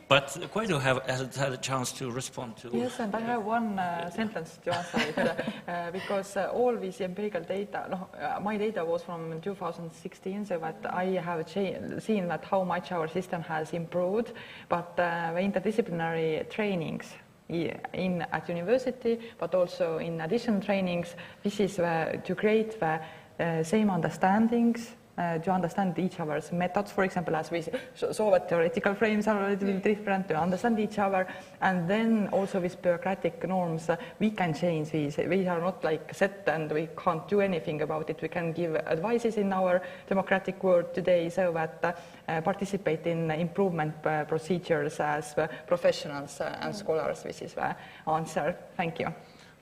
But Guido hasn't had a chance to respond to. Yes, and I have one sentence to answer it because all these empirical data, my data was from 2016, so that I have seen that how much our system has improved, but the interdisciplinary trainings at university, but also in additional trainings, this is to create the same understandings, to understand each other's methods. For example, as we saw that theoretical frames are a little different, to understand each other, and then also with bureaucratic norms, we can change these. We are not like set and we can't do anything about it. We can give advices in our democratic world today so that participate in improvement procedures as professionals and scholars. This is the answer. Thank you.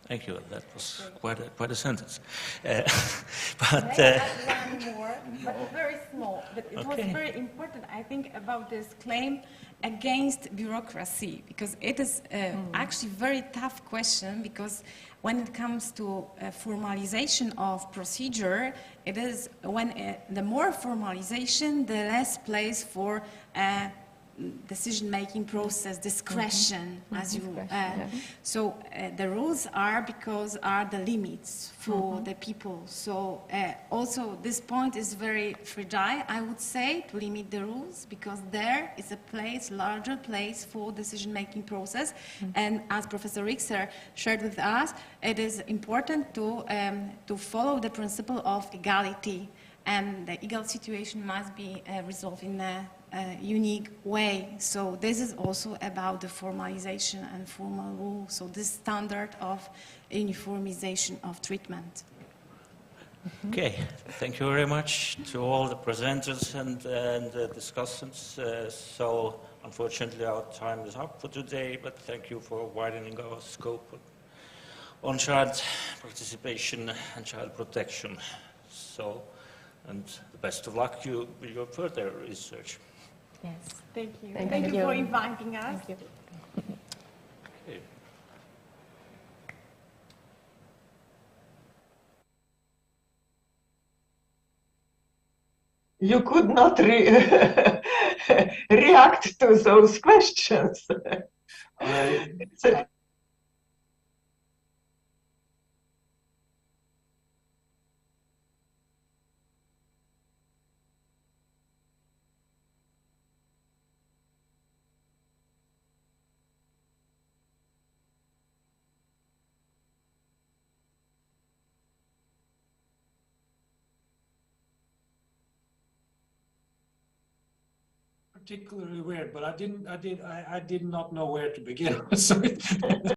Thank you. That was quite a sentence. May I add one more, but very small. But it was very important, I think, about this claim against bureaucracy, because it is actually a very tough question, because when it comes to formalization of procedure, it is when the more formalization, the less place for decision-making process, discretion, as you. So the rules are the limits for the people. So also this point is very fragile, I would say, to limit the rules, because there is a place, larger place for decision-making process. And as Professor Rixer shared with us, it is important to follow the principle of equality, and the equal situation must be resolved in a unique way. So this is also about the formalization and formal rule. So this standard of uniformization of treatment. Okay, thank you very much to all the presenters and the discussants. So unfortunately our time is up for today, but thank you for widening our scope on child participation and child protection. So, and the best of luck with your further research. Yes. Thank you. Thank you for inviting us. Thank you. Okay. You could not react to those questions. Particularly weird, but I did not know where to begin. So